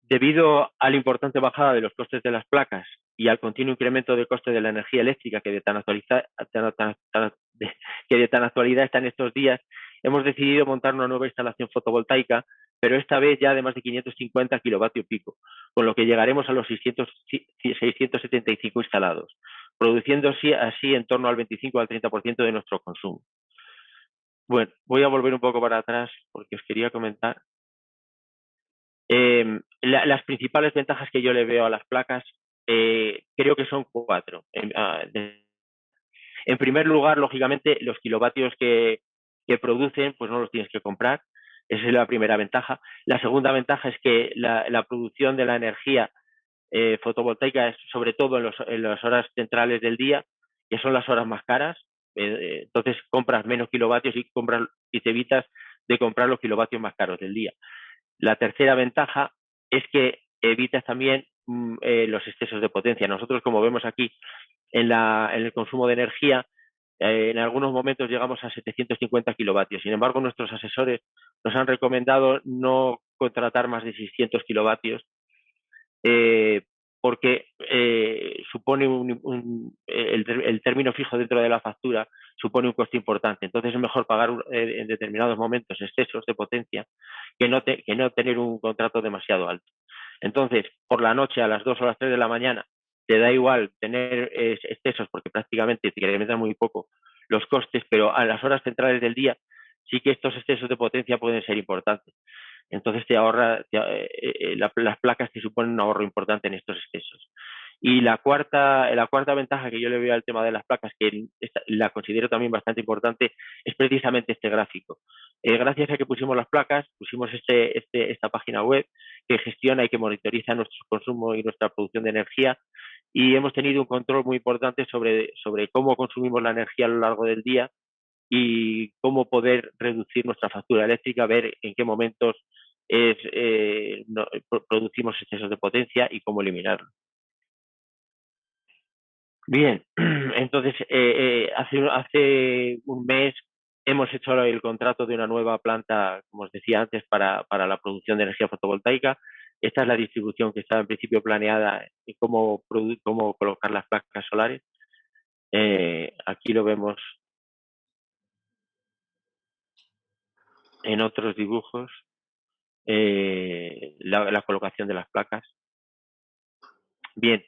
Debido a la importante bajada de los costes de las placas y al continuo incremento del coste de la energía eléctrica que de tan actualidad está en estos días, hemos decidido montar una nueva instalación fotovoltaica, pero esta vez ya de más de 550 kilovatios pico, con lo que llegaremos a los 675 instalados, produciendo así en torno al 25 al 30% de nuestro consumo. Bueno, voy a volver un poco para atrás porque os quería comentar. Las principales ventajas que yo le veo a las placas creo que son 4. En primer lugar, lógicamente, los kilovatios que producen, pues no los tienes que comprar. Esa es la primera ventaja. La segunda ventaja es que la producción de la energía fotovoltaica es sobre todo en las horas centrales del día, que son las horas más caras. Entonces compras menos kilovatios y te evitas de comprar los kilovatios más caros del día. La tercera ventaja es que evitas también los excesos de potencia. Nosotros, como vemos aquí en el consumo de energía, en algunos momentos llegamos a 750 kilovatios. Sin embargo, nuestros asesores nos han recomendado no contratar más de 600 kilovatios porque supone el término fijo dentro de la factura supone un coste importante. Entonces es mejor pagar en determinados momentos excesos de potencia que no tener un contrato demasiado alto. Entonces, por la noche a las 2 o las 3 de la mañana te da igual tener excesos porque prácticamente te incrementan muy poco los costes, pero a las horas centrales del día sí que estos excesos de potencia pueden ser importantes. Entonces las placas te suponen un ahorro importante en estos excesos. Y la cuarta ventaja que yo le veo al tema de las placas, que la considero también bastante importante, es precisamente este gráfico. Gracias a que pusimos las placas, pusimos esta página web que gestiona y que monitoriza nuestro consumo y nuestra producción de energía, y hemos tenido un control muy importante sobre cómo consumimos la energía a lo largo del día y cómo poder reducir nuestra factura eléctrica, ver en qué momentos producimos excesos de potencia y cómo eliminarlo. Bien, entonces hace un mes hemos hecho el contrato de una nueva planta, como os decía antes, para la producción de energía fotovoltaica. Esta es la distribución que estaba en principio planeada y cómo colocar las placas solares. Aquí lo vemos en otros dibujos, la colocación de las placas. Bien,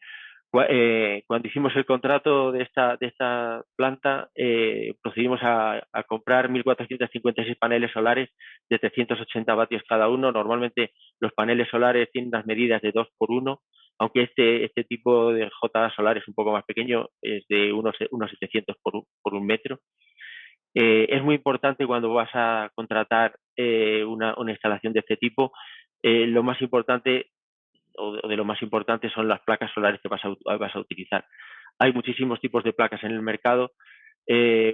cuando hicimos el contrato de esta planta, procedimos a comprar 1.456 paneles solares de 380 vatios cada uno. Normalmente los paneles solares tienen unas medidas de 2x1, aunque este tipo de JA solar es un poco más pequeño, es de unos 700 por un metro. Es muy importante cuando vas a contratar una instalación de este tipo, lo más importante o de lo más importante son las placas solares que vas a utilizar. Hay muchísimos tipos de placas en el mercado,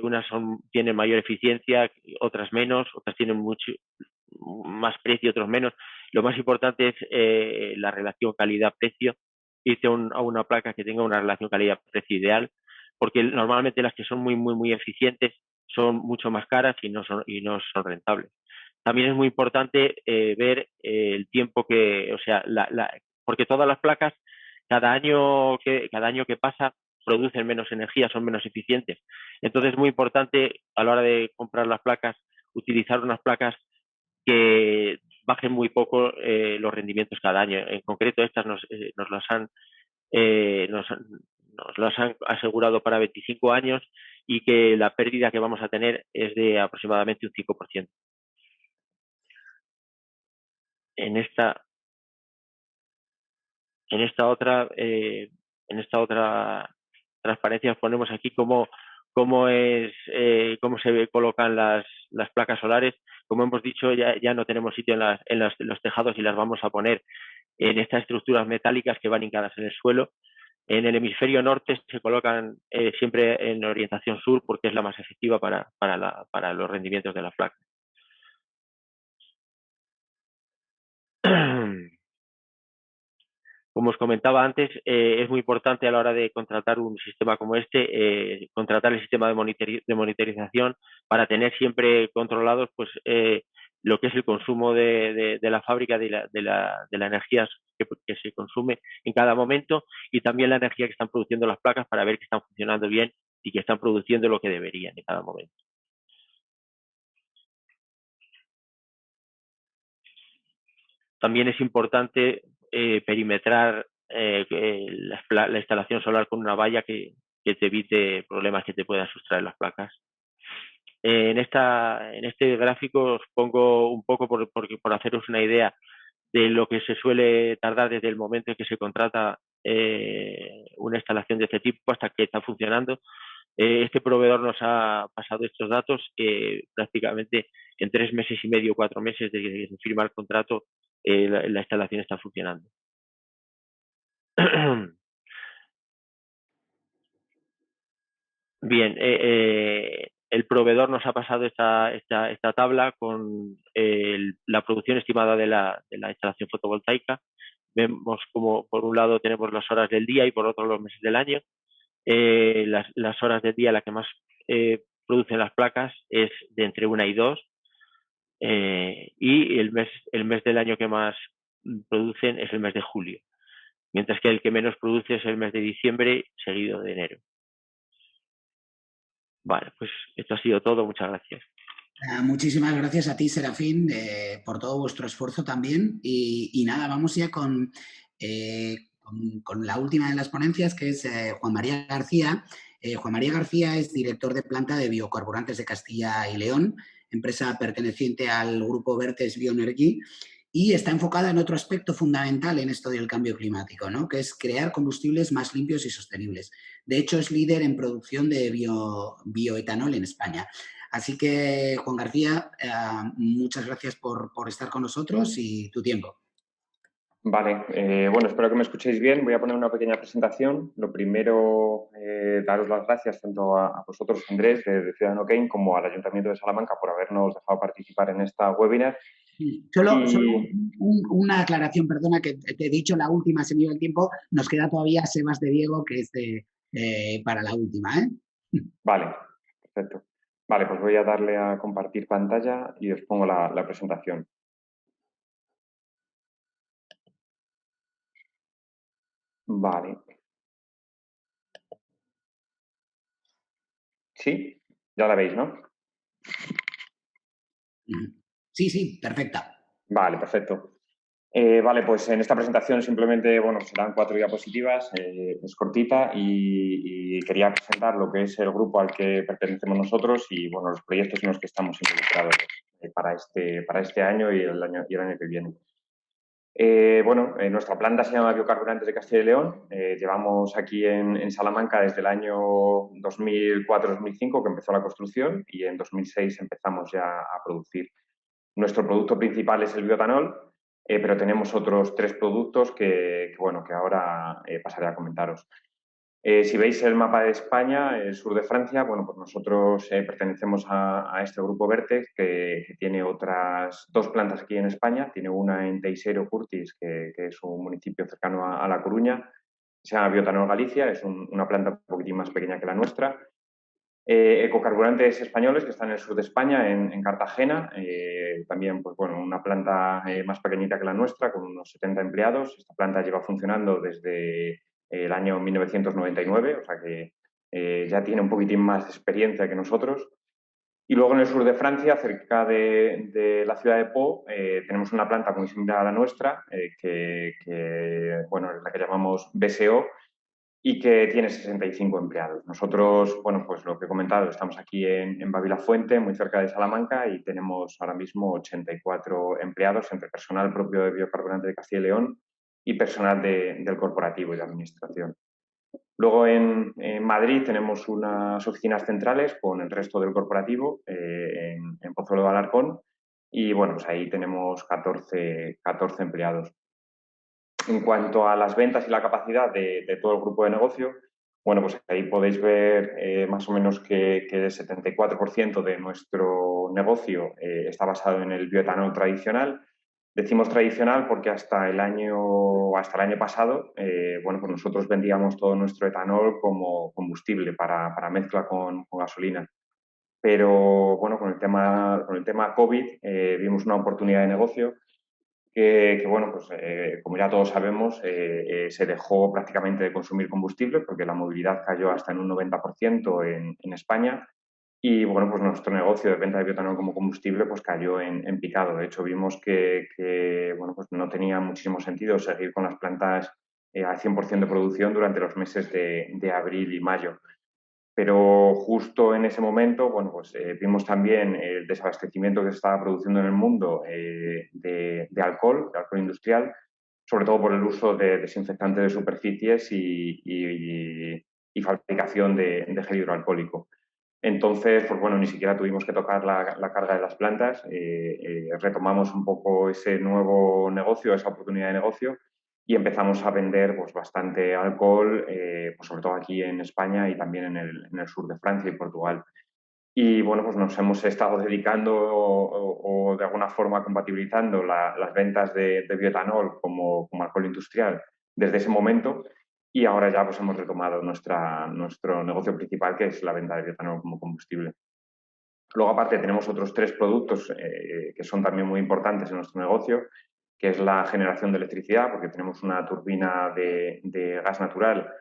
unas tienen mayor eficiencia, otras menos, otras tienen mucho más precio, otros menos. Lo más importante es la relación calidad-precio, irte a una placa que tenga una relación calidad-precio ideal, porque normalmente las que son muy eficientes son mucho más caras y no son rentables. También es muy importante ver el tiempo porque todas las placas cada año que pasa producen menos energía, son menos eficientes. Entonces es muy importante a la hora de comprar las placas utilizar unas placas que bajen muy poco los rendimientos cada año. En concreto estas nos las han asegurado para 25 años y que la pérdida que vamos a tener es de aproximadamente un 5%. En esta otra transparencia os ponemos aquí cómo se colocan las placas solares. Como hemos dicho, ya no tenemos sitio en los tejados y las vamos a poner en estas estructuras metálicas que van hincadas en el suelo. En el hemisferio norte se colocan siempre en orientación sur porque es la más efectiva para los rendimientos de la placa. Como os comentaba antes, es muy importante a la hora de contratar un sistema como este, contratar el sistema de monitorización para tener siempre controlados pues, lo que es el consumo de la fábrica de la energía que se consume en cada momento y también la energía que están produciendo las placas para ver que están funcionando bien y que están produciendo lo que deberían en cada momento. También es importante perimetrar la instalación solar con una valla que te evite problemas que te puedan sustraer las placas. En este gráfico os pongo un poco por haceros una idea de lo que se suele tardar desde el momento en que se contrata una instalación de este tipo hasta que está funcionando. Este proveedor nos ha pasado estos datos prácticamente en 3 meses y medio, 4 meses desde que se firma el contrato, la instalación está funcionando. Bien, el proveedor nos ha pasado esta tabla con la producción estimada de la instalación fotovoltaica. Vemos como por un lado tenemos las horas del día y por otro los meses del año. Las horas del día, la que más producen las placas es de entre 1 y 2. Y el mes del año que más producen es el mes de julio, mientras que el que menos produce es el mes de diciembre, seguido de enero. Vale, pues esto ha sido todo. Muchas gracias. Muchísimas gracias a ti, Serafín, por todo vuestro esfuerzo también. Y nada, vamos ya con la última de las ponencias, que es Juan María García. Juan María García es director de planta de biocarburantes de Castilla y León, empresa perteneciente al grupo Vertes Bioenergy, y está enfocada en otro aspecto fundamental en esto del cambio climático, ¿no? Que es crear combustibles más limpios y sostenibles. De hecho, es líder en producción de bioetanol en España. Así que, Juan García, muchas gracias por estar con nosotros y tu tiempo. Vale, bueno, espero que me escuchéis bien. Voy a poner una pequeña presentación. Lo primero, daros las gracias tanto a vosotros, Andrés, de Ciudadano Kane, como al Ayuntamiento de Salamanca por habernos dejado participar en esta webinar. Solo una aclaración, perdona, que te he dicho la última, se me iba el tiempo. Nos queda todavía Sebas de Diego, que es para la última, ¿eh? Vale, perfecto. Vale, pues voy a darle a compartir pantalla y os pongo la presentación. Vale. ¿Sí? Ya la veis, ¿no? Sí, perfecta. Vale, perfecto. Vale, pues en esta presentación simplemente, bueno, serán 4 diapositivas, es cortita y quería presentar lo que es el grupo al que pertenecemos nosotros y, bueno, los proyectos en los que estamos involucrados para este año y el año que viene. Nuestra planta se llama Biocarburantes de Castilla y León. Llevamos aquí en Salamanca desde el año 2004-2005 que empezó la construcción y en 2006 empezamos ya a producir. Nuestro producto principal es el bioetanol, pero tenemos otros 3 productos que ahora pasaré a comentaros. Si veis el mapa de España, el sur de Francia, bueno, pues nosotros pertenecemos a este grupo Vertex que tiene otras 2 plantas aquí en España. Tiene una en Teixeiro Curtis, que es un municipio cercano a La Coruña. Se llama Bioetanol Galicia, es una planta un poquitín más pequeña que la nuestra. Ecocarburantes Españoles, que está en el sur de España, en Cartagena. También, pues bueno, una planta más pequeñita que la nuestra, con unos 70 empleados. Esta planta lleva funcionando desde el año 1999, o sea que ya tiene un poquitín más de experiencia que nosotros. Y luego en el sur de Francia, cerca de la ciudad de Pau, tenemos una planta muy similar a la nuestra, bueno, es la que llamamos BSO, y que tiene 65 empleados. Nosotros, bueno, pues lo que he comentado, estamos aquí en Babilafuente, muy cerca de Salamanca, y tenemos ahora mismo 84 empleados, entre personal propio de Biocarburante de Castilla y León y personal del corporativo y de administración. Luego en Madrid tenemos unas oficinas centrales con el resto del corporativo en Pozuelo de Alarcón y, bueno, pues ahí tenemos 14 empleados. En cuanto a las ventas y la capacidad de todo el grupo de negocio, bueno, pues ahí podéis ver más o menos que el 74% de nuestro negocio está basado en el bioetanol tradicional. Decimos tradicional porque hasta el año pasado, bueno, pues nosotros vendíamos todo nuestro etanol como combustible para mezcla con gasolina. Pero, bueno, con el tema COVID vimos una oportunidad de negocio bueno, pues como ya todos sabemos, se dejó prácticamente de consumir combustible porque la movilidad cayó hasta en un 90% en España. Y bueno, pues nuestro negocio de venta de bioetanol como combustible pues cayó en picado. De hecho, vimos que bueno, pues no tenía muchísimo sentido seguir con las plantas al 100% de producción durante los meses de abril y mayo. Pero justo en ese momento, bueno, pues vimos también el desabastecimiento que se estaba produciendo en el mundo de alcohol industrial, sobre todo por el uso de desinfectantes de superficies y fabricación de gel hidroalcohólico. Entonces, pues bueno, ni siquiera tuvimos que tocar la carga de las plantas, retomamos un poco ese nuevo negocio, esa oportunidad de negocio y empezamos a vender pues, bastante alcohol, pues sobre todo aquí en España y también en el sur de Francia y Portugal. Y bueno, pues nos hemos estado dedicando o de alguna forma compatibilizando las ventas de bioetanol como alcohol industrial desde ese momento. Y ahora ya pues hemos retomado nuestro negocio principal, que es la venta de bioetanol como combustible. Luego, aparte, tenemos otros 3 productos que son también muy importantes en nuestro negocio, que es la generación de electricidad, porque tenemos una turbina de gas natural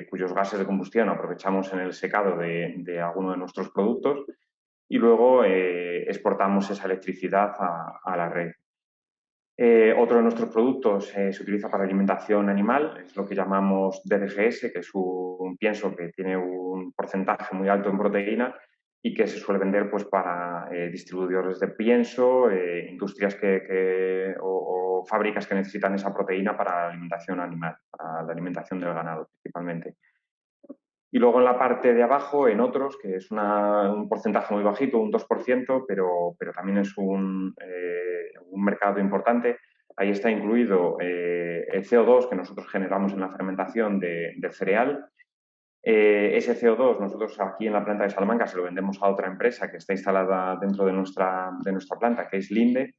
cuyos gases de combustión aprovechamos en el secado de alguno de nuestros productos y luego exportamos esa electricidad a la red. Otro de nuestros productos se utiliza para alimentación animal, es lo que llamamos DDGS, que es un pienso que tiene un porcentaje muy alto en proteína y que se suele vender pues, para distribuidores de pienso, industrias o fábricas que necesitan esa proteína para la alimentación animal, para la alimentación del ganado principalmente. Y luego en la parte de abajo, en otros, que es un porcentaje muy bajito, un 2%, pero también es un mercado importante. Ahí está incluido el CO2 que nosotros generamos en la fermentación del cereal. Ese CO2 nosotros aquí en la planta de Salamanca se lo vendemos a otra empresa que está instalada dentro de nuestra planta, que es Linde,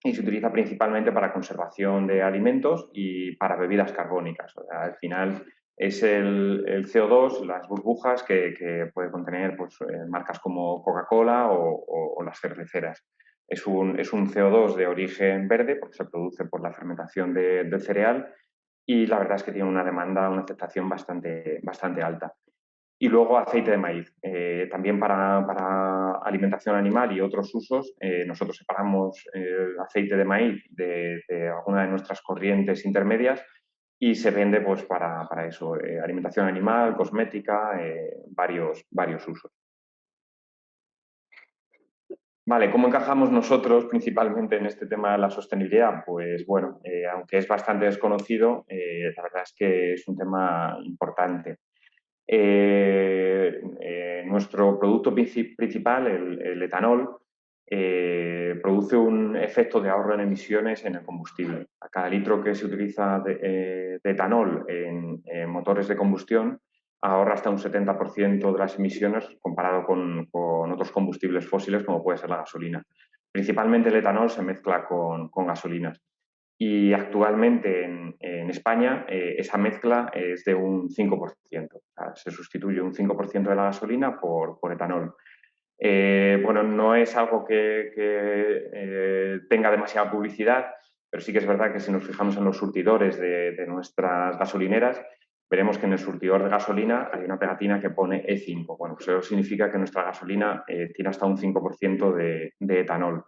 y se utiliza principalmente para conservación de alimentos y para bebidas carbónicas. O sea, al final es el CO2, las burbujas que puede contener pues, marcas como Coca-Cola o las cerveceras. Es un CO2 de origen verde porque se produce por la fermentación del cereal y la verdad es que tiene una demanda, una aceptación bastante alta. Y luego aceite de maíz. También para alimentación animal y otros usos, nosotros separamos el aceite de maíz de alguna de nuestras corrientes intermedias y se vende pues, para eso, alimentación animal, cosmética, varios usos. Vale, ¿cómo encajamos nosotros principalmente en este tema de la sostenibilidad? Pues bueno, aunque es bastante desconocido, la verdad es que es un tema importante. Nuestro producto principal, el etanol, produce un efecto de ahorro en emisiones en el combustible. A cada litro que se utiliza de etanol en motores de combustión, ahorra hasta un 70% de las emisiones comparado con otros combustibles fósiles como puede ser la gasolina. Principalmente el etanol se mezcla con gasolinas. Y actualmente en España esa mezcla es de un 5%. O sea, se sustituye un 5% de la gasolina por etanol. Bueno, no es algo que tenga demasiada publicidad, pero sí que es verdad que si nos fijamos en los surtidores de nuestras gasolineras, veremos que en el surtidor de gasolina hay una pegatina que pone E5. Bueno, pues eso significa que nuestra gasolina tiene hasta un 5% de etanol.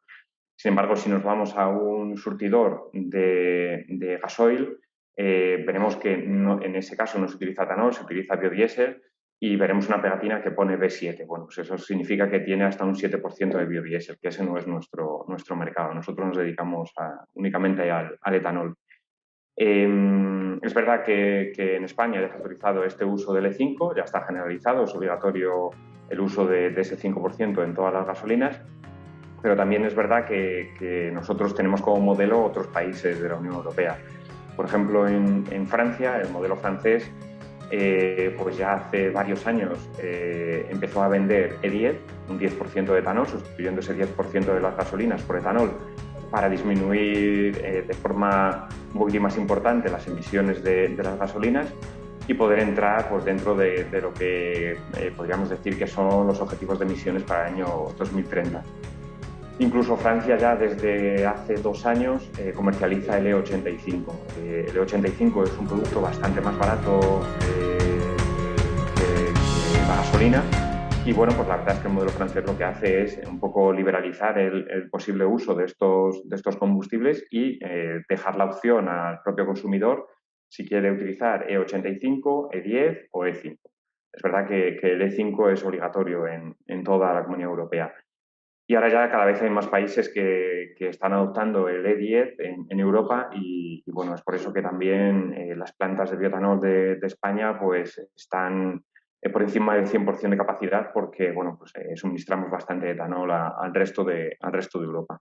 Sin embargo, si nos vamos a un surtidor de gasoil, veremos que en ese caso no se utiliza etanol, se utiliza biodiesel y veremos una pegatina que pone B7. Bueno, pues eso significa que tiene hasta un 7% de biodiesel, que ese no es nuestro mercado. Nosotros nos dedicamos únicamente al etanol. Es verdad que en España ya está autorizado este uso del E5, ya está generalizado, es obligatorio el uso de ese 5% en todas las gasolinas, pero también es verdad que nosotros tenemos como modelo otros países de la Unión Europea. Por ejemplo, en Francia, el modelo francés, pues ya hace varios años empezó a vender E10, un 10% de etanol, sustituyendo ese 10% de las gasolinas por etanol, para disminuir de forma un poquito más importante las emisiones de las gasolinas y poder entrar pues, dentro de lo que podríamos decir que son los objetivos de emisiones para el año 2030. Incluso Francia ya desde hace 2 años comercializa el E85. El E85 es un producto bastante más barato que la gasolina. Y bueno, pues la verdad es que el modelo francés lo que hace es un poco liberalizar el posible uso de estos combustibles y dejar la opción al propio consumidor si quiere utilizar E85, E10 o E5. Es verdad que el E5 es obligatorio en toda la Comunidad Europea. Y ahora ya cada vez hay más países que están adoptando el E10 en Europa y bueno, es por eso que también las plantas de bioetanol de España pues están por encima del 100% de capacidad porque bueno, pues suministramos bastante etanol al resto de Europa.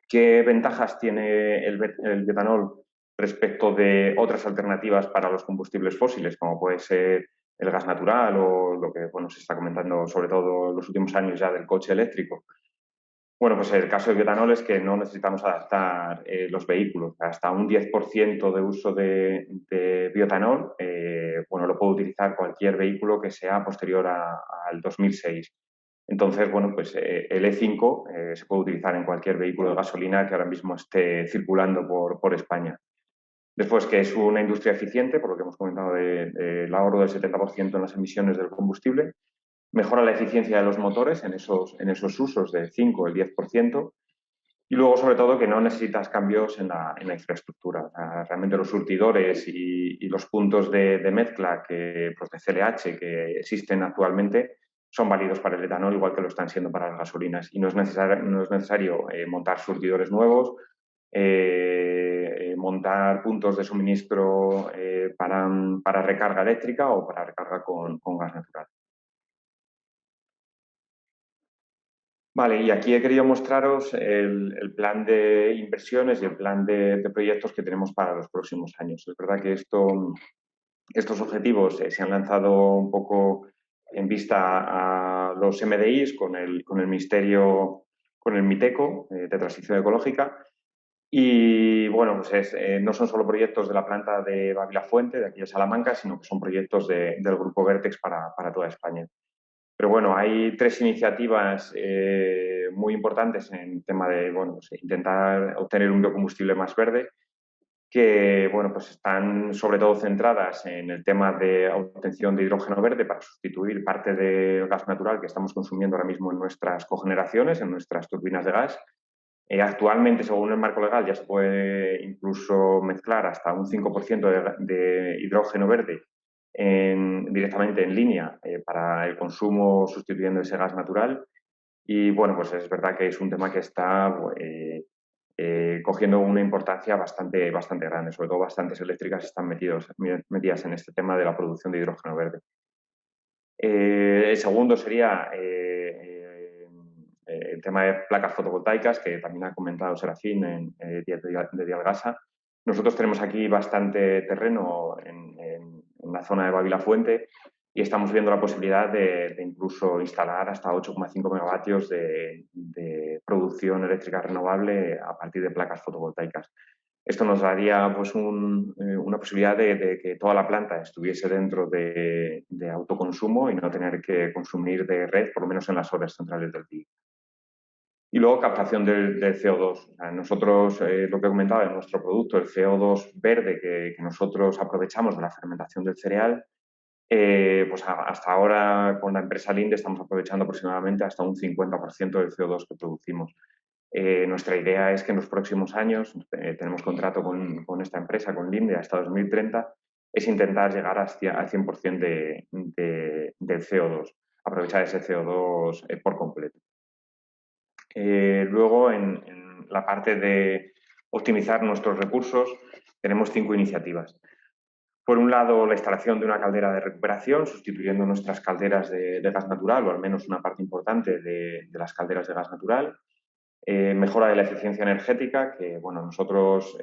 ¿Qué ventajas tiene el bioetanol respecto de otras alternativas para los combustibles fósiles, como puede ser el gas natural o lo que bueno, se está comentando sobre todo en los últimos años ya del coche eléctrico? Bueno, pues el caso del bioetanol es que no necesitamos adaptar los vehículos. Hasta un 10% de uso de bioetanol, bueno, lo puede utilizar cualquier vehículo que sea posterior al 2006. Entonces, bueno, pues el E5 se puede utilizar en cualquier vehículo de gasolina que ahora mismo esté circulando por España. Después, que es una industria eficiente, por lo que hemos comentado del ahorro del 70% en las emisiones del combustible. Mejora la eficiencia de los motores en esos usos del 5 o el 10%. Y luego, sobre todo, que no necesitas cambios en la infraestructura. O sea, realmente los surtidores y los puntos de mezcla de CLH que existen actualmente son válidos para el etanol, igual que lo están siendo para las gasolinas. Y no es necesario montar surtidores nuevos, montar puntos de suministro para recarga eléctrica o para recarga con gas natural. Vale, y aquí he querido mostraros el plan de inversiones y el plan de proyectos que tenemos para los próximos años. Es verdad que estos objetivos se han lanzado un poco en vista a los MDIs con el Ministerio, con el MITECO de Transición Ecológica. Y bueno, pues no son solo proyectos de la planta de Babilafuente, de aquí de Salamanca, sino que son proyectos del Grupo Vertex para toda España. Pero bueno, hay 3 iniciativas muy importantes en el tema de bueno, pues intentar obtener un biocombustible más verde que bueno, pues están sobre todo centradas en el tema de obtención de hidrógeno verde para sustituir parte del gas natural que estamos consumiendo ahora mismo en nuestras cogeneraciones, en nuestras turbinas de gas. Actualmente, según el marco legal, ya se puede incluso mezclar hasta un 5% de hidrógeno verde directamente en línea para el consumo sustituyendo ese gas natural. Y bueno, pues es verdad que es un tema que está cogiendo una importancia bastante grande, sobre todo bastantes eléctricas están metidas en este tema de la producción de hidrógeno verde. El segundo sería el tema de placas fotovoltaicas, que también ha comentado Serafín de Dialgasa. Nosotros tenemos aquí bastante terreno en la zona de Babilafuente y estamos viendo la posibilidad de incluso instalar hasta 8,5 megavatios de producción eléctrica renovable a partir de placas fotovoltaicas. Esto nos daría pues, una posibilidad de que toda la planta estuviese dentro de autoconsumo y no tener que consumir de red, por lo menos en las horas centrales del día. Y luego captación del CO2. O sea, nosotros, lo que he comentado, en nuestro producto, el CO2 verde que nosotros aprovechamos de la fermentación del cereal, pues hasta ahora con la empresa Linde estamos aprovechando aproximadamente hasta un 50% del CO2 que producimos. Nuestra idea es que en los próximos años, tenemos contrato con esta empresa, con Linde, hasta 2030, es intentar llegar al 100% del CO2, aprovechar ese CO2 por completo. Luego, en la parte de optimizar nuestros recursos, tenemos 5 iniciativas. Por un lado, la instalación de una caldera de recuperación, sustituyendo nuestras calderas de gas natural, o al menos una parte importante de las calderas de gas natural. Mejora de la eficiencia energética, que bueno, nosotros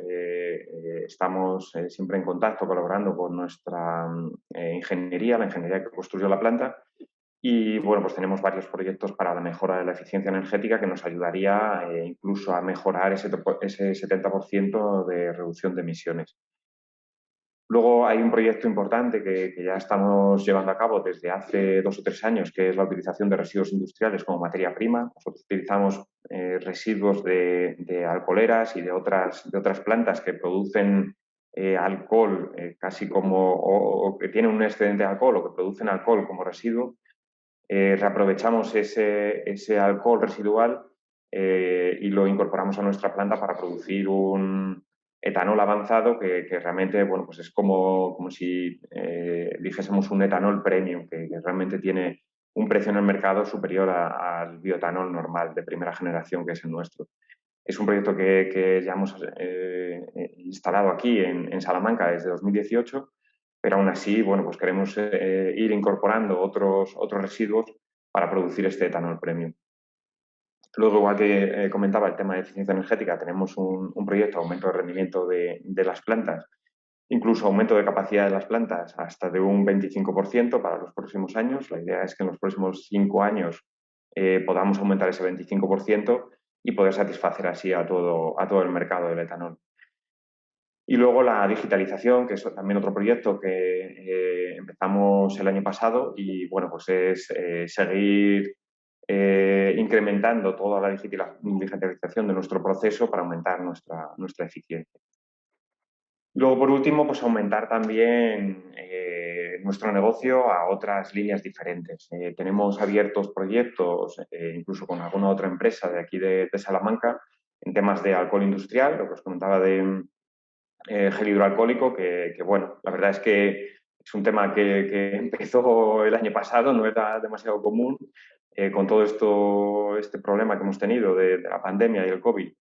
estamos siempre en contacto, colaborando con nuestra ingeniería, la ingeniería que construyó la planta. Y bueno, pues tenemos varios proyectos para la mejora de la eficiencia energética que nos ayudaría incluso a mejorar ese 70% de reducción de emisiones. Luego hay un proyecto importante que ya estamos llevando a cabo desde hace 2 o 3 años, que es la utilización de residuos industriales como materia prima. Nosotros utilizamos residuos de alcoholeras y de otras plantas que producen alcohol casi como, o que tienen un excedente de alcohol o que producen alcohol como residuo. Reaprovechamos ese alcohol residual y lo incorporamos a nuestra planta para producir un etanol avanzado que realmente, bueno, pues es como si dijésemos un etanol premium, que realmente tiene un precio en el mercado superior al bioetanol normal de primera generación, que es el nuestro. Es un proyecto que ya hemos instalado aquí en Salamanca desde 2018, pero aún así, bueno, pues queremos ir incorporando otros residuos para producir este etanol premium. Luego, igual que comentaba el tema de eficiencia energética, tenemos un proyecto de aumento de rendimiento de las plantas, incluso aumento de capacidad de las plantas hasta de un 25% para los próximos años. La idea es que en los próximos 5 años podamos aumentar ese 25% y poder satisfacer así a todo el mercado del etanol. Y luego la digitalización, que es también otro proyecto que empezamos el año pasado y, bueno, pues es seguir incrementando toda la digitalización de nuestro proceso para aumentar nuestra eficiencia. Luego, por último, pues aumentar también nuestro negocio a otras líneas diferentes. Tenemos abiertos proyectos, incluso con alguna otra empresa de aquí de Salamanca, en temas de alcohol industrial, lo que os comentaba de gel hidroalcohólico, que bueno, la verdad es que es un tema que empezó el año pasado, no era demasiado común, con todo este problema que hemos tenido de la pandemia y el COVID.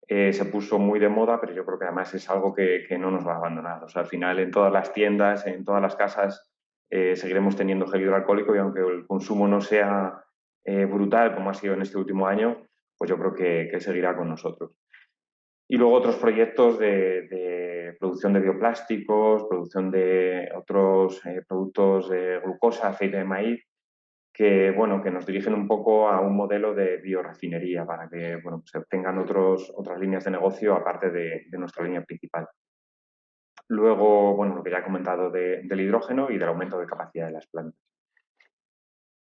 Se puso muy de moda, pero yo creo que además es algo que no nos va a abandonar. O sea, al final en todas las tiendas, en todas las casas, seguiremos teniendo gel hidroalcohólico y aunque el consumo no sea brutal como ha sido en este último año, pues yo creo que seguirá con nosotros. Y luego otros proyectos de producción de bioplásticos, producción de otros productos de glucosa, aceite de maíz, que, bueno, que nos dirigen un poco a un modelo de biorefinería para que, bueno, se tengan otras líneas de negocio aparte de nuestra línea principal. Luego, bueno, lo que ya he comentado del hidrógeno y del aumento de capacidad de las plantas.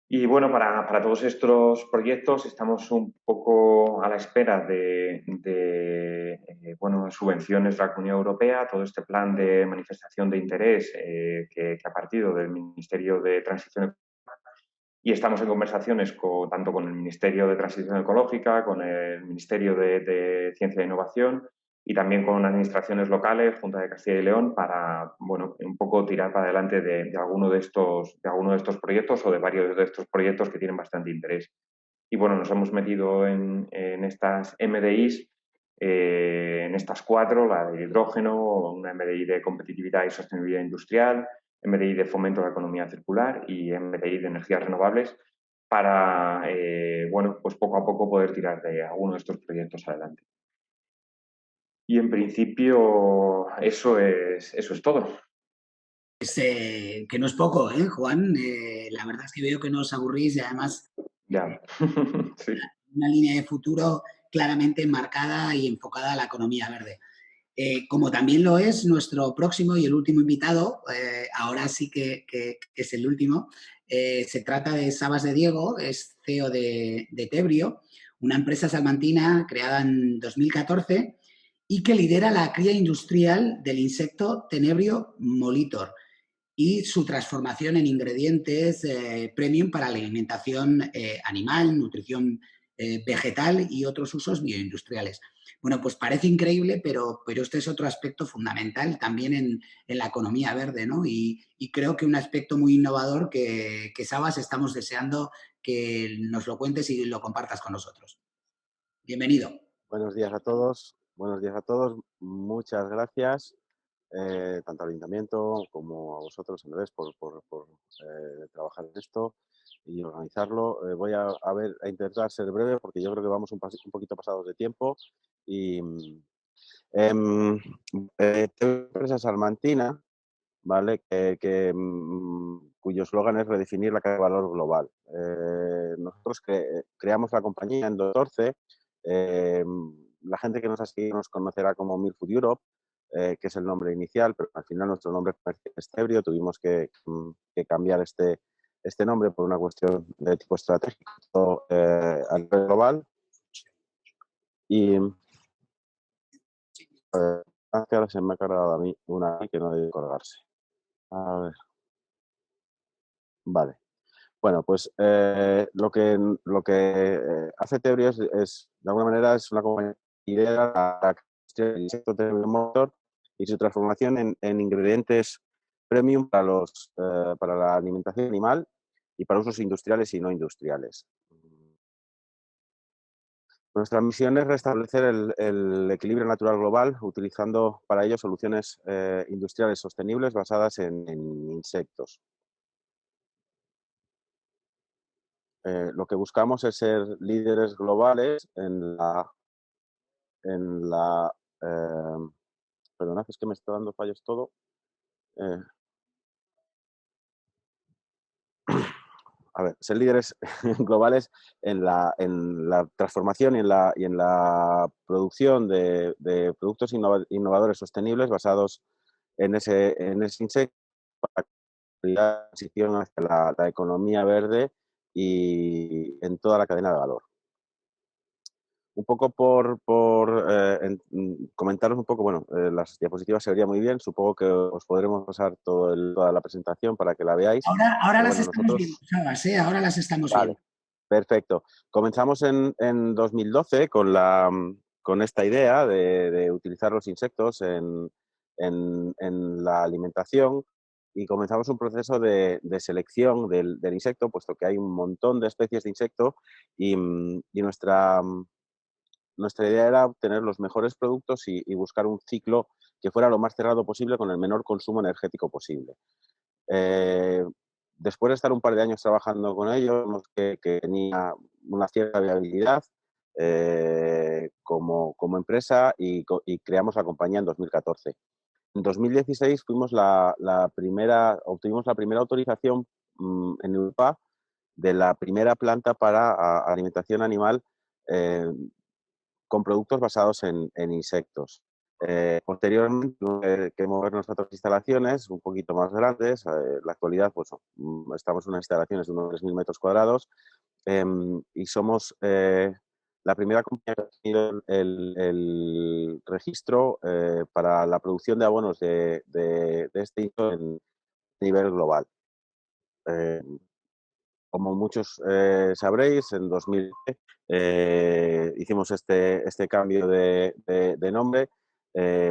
Y bueno, para todos estos proyectos estamos un poco a la espera de bueno, subvenciones de la Unión Europea, todo este plan de manifestación de interés que ha partido del Ministerio de Transición Ecológica. Y estamos en conversaciones tanto con el Ministerio de Transición Ecológica, con el Ministerio de Ciencia e Innovación y también con administraciones locales, Junta de Castilla y León, para, bueno, un poco tirar para adelante de alguno de estos proyectos o de varios de estos proyectos que tienen bastante interés. Y bueno, nos hemos metido en estas MDIs, en estas 4, la de hidrógeno, una MDI de competitividad y sostenibilidad industrial, MDI de fomento de la economía circular y MDI de energías renovables para, bueno, pues poco a poco poder tirar de alguno de estos proyectos adelante. Y en principio eso es todo. Que no es poco, Juan? La verdad es que veo que no os aburrís y además Ya, sí. una línea de futuro claramente marcada y enfocada a la economía verde. Como también lo es nuestro próximo y el último invitado, ahora sí que es el último, se trata de Sabas de Diego, es CEO de Tebrio, una empresa salmantina creada en 2014 y que lidera la cría industrial del insecto Tenebrio molitor y su transformación en ingredientes premium para la alimentación animal, nutrición vegetal y otros usos bioindustriales. Bueno, pues parece increíble, pero este es otro aspecto fundamental también en la economía verde, ¿no? Y creo que un aspecto muy innovador que Sabas, estamos deseando que nos lo cuentes y lo compartas con nosotros. Bienvenido. Buenos días a todos. Muchas gracias, tanto al Ayuntamiento como a vosotros, Andrés, por trabajar en esto y organizarlo. Voy a intentar ser breve porque yo creo que vamos un poquito pasados de tiempo. Y empresa salmantina, ¿vale? Cuyo eslogan es redefinir la cadena de valor global. Nosotros creamos la compañía en 2014. La gente que nos ha seguido nos conocerá como Milfood Europe. que es el nombre inicial, pero al final nuestro nombre es Cebrio. Tuvimos que cambiar este nombre por una cuestión de tipo estratégico a nivel global. Y ahora se me ha cargado a mí una que no debe colgarse. A ver. Vale. Bueno, pues lo que hace Cebrio es, de alguna manera, es una compañía idea la el insecto motor y su transformación en ingredientes premium para la alimentación animal y para usos industriales y no industriales. Nuestra misión es restablecer el equilibrio natural global utilizando para ello soluciones industriales sostenibles basadas en insectos. Lo que buscamos es ser líderes globales perdonad, es que me está dando fallos todo. A ver, ser líderes globales en la transformación y en la producción de productos innovadores sostenibles basados en ese insecto para la transición hacia la economía verde y en toda la cadena de valor. Un poco por comentaros un poco, bueno, las diapositivas se verían muy bien, supongo que os podremos pasar toda la presentación para que la veáis. Ahora las estamos viendo, Sabas, ¿eh? Ahora las estamos viendo. Perfecto. Comenzamos en 2012 con esta idea de utilizar los insectos en la alimentación y comenzamos un proceso de selección del insecto, puesto que hay un montón de especies de insecto y nuestra idea era obtener los mejores productos y buscar un ciclo que fuera lo más cerrado posible con el menor consumo energético posible. Después de estar un par de años trabajando con ellos, vimos que tenía una cierta viabilidad como empresa y creamos la compañía en 2014. En 2016 obtuvimos la primera autorización en Europa de la primera planta para alimentación animal con productos basados en insectos. Posteriormente tuvimos que movernos a otras instalaciones un poquito más grandes. En la actualidad pues, estamos en unas instalaciones de unos 3.000 metros cuadrados y somos la primera compañía que ha tenido el registro para la producción de abonos de este tipo en nivel global. Como muchos sabréis, en 2010 hicimos este cambio de nombre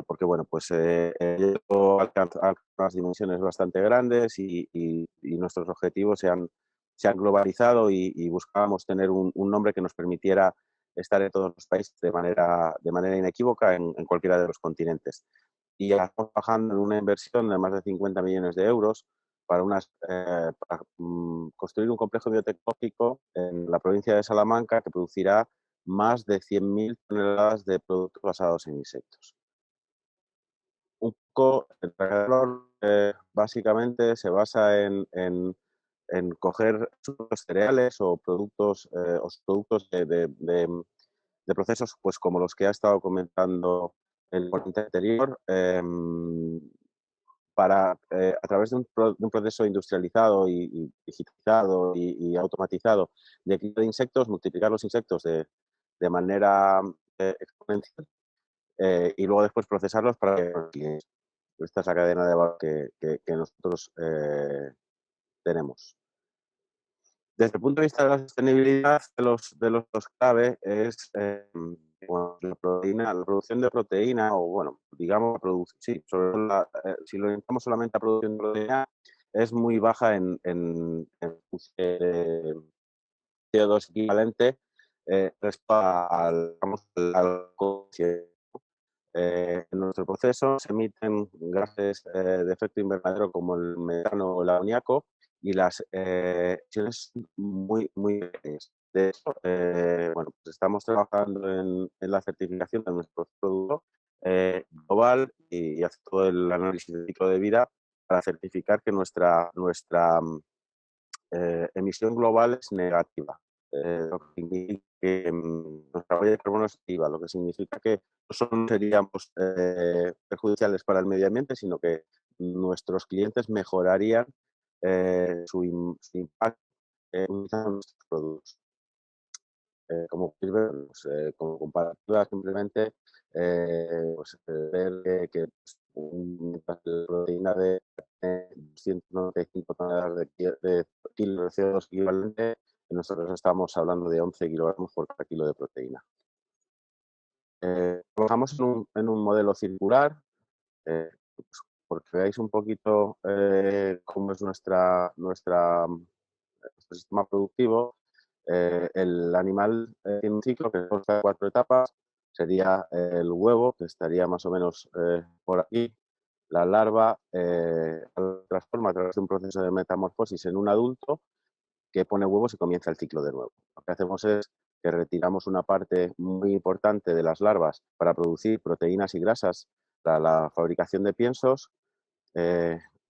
porque, bueno, pues alcanza unas dimensiones bastante grandes y nuestros objetivos se han globalizado y buscábamos tener un nombre que nos permitiera estar en todos los países de manera inequívoca en cualquiera de los continentes. Y ya estamos trabajando en una inversión de más de 50 millones de euros para construir un complejo biotecnológico en la provincia de Salamanca que producirá más de 100.000 toneladas de productos basados en insectos. Un poco el valor básicamente se basa en coger cereales o productos de procesos pues como los que ha estado comentando el ponente anterior, para, a través de un proceso industrializado y digitalizado y automatizado de cría de insectos, multiplicar los insectos de manera exponencial y luego después procesarlos para que esta es la cadena de valor que nosotros tenemos. Desde el punto de vista de la sostenibilidad, de los clave es bueno, la producción de proteína, o bueno, digamos, sí, si lo orientamos solamente a producción de proteína, es muy baja en CO2 equivalente respecto al en nuestro proceso se emiten gases de efecto invernadero como el metano o el amoníaco y las emisiones son muy pequeñas. De hecho, bueno, pues estamos trabajando en la certificación de nuestro producto global y hacer todo el análisis de ciclo de vida para certificar que nuestra emisión global es negativa, lo que que nuestra huella de carbono es activa, lo que significa que no solo seríamos perjudiciales para el medio ambiente, sino que nuestros clientes mejorarían su impacto utilizando nuestros productos. Como podéis ver, pues, como comparativa simplemente pues, ver que una proteína de 295 toneladas de kilos de CO2 equivalente, nosotros estamos hablando de 11 kilogramos por cada kilo de proteína. Trabajamos en un modelo circular, pues, porque veáis un poquito cómo es nuestro sistema productivo. El animal tiene un ciclo que consta de 4 etapas. Sería el huevo, que estaría más o menos por aquí. La larva transforma a través de un proceso de metamorfosis en un adulto que pone huevos y comienza el ciclo de nuevo. Lo que hacemos es que retiramos una parte muy importante de las larvas para producir proteínas y grasas para la fabricación de piensos.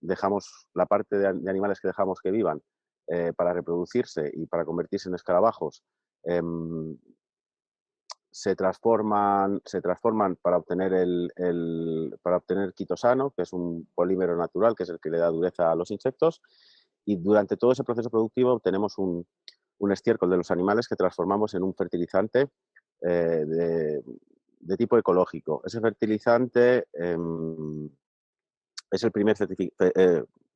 Dejamos la parte de animales que dejamos que vivan para reproducirse y para convertirse en escarabajos. Se transforman para obtener para obtener quitosano, que es un polímero natural, que es el que le da dureza a los insectos, y durante todo ese proceso productivo obtenemos un estiércol de los animales que transformamos en un fertilizante de tipo ecológico. Ese fertilizante es el primer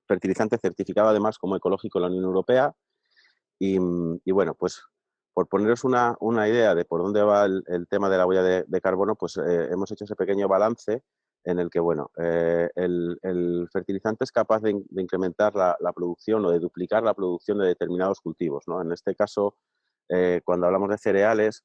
fertilizante certificado además como ecológico en la Unión Europea y bueno, pues por poneros una idea de por dónde va el tema de la huella de carbono, pues hemos hecho ese pequeño balance en el que, bueno, el fertilizante es capaz de incrementar la producción o de duplicar la producción de determinados cultivos, ¿no? En este caso, cuando hablamos de cereales,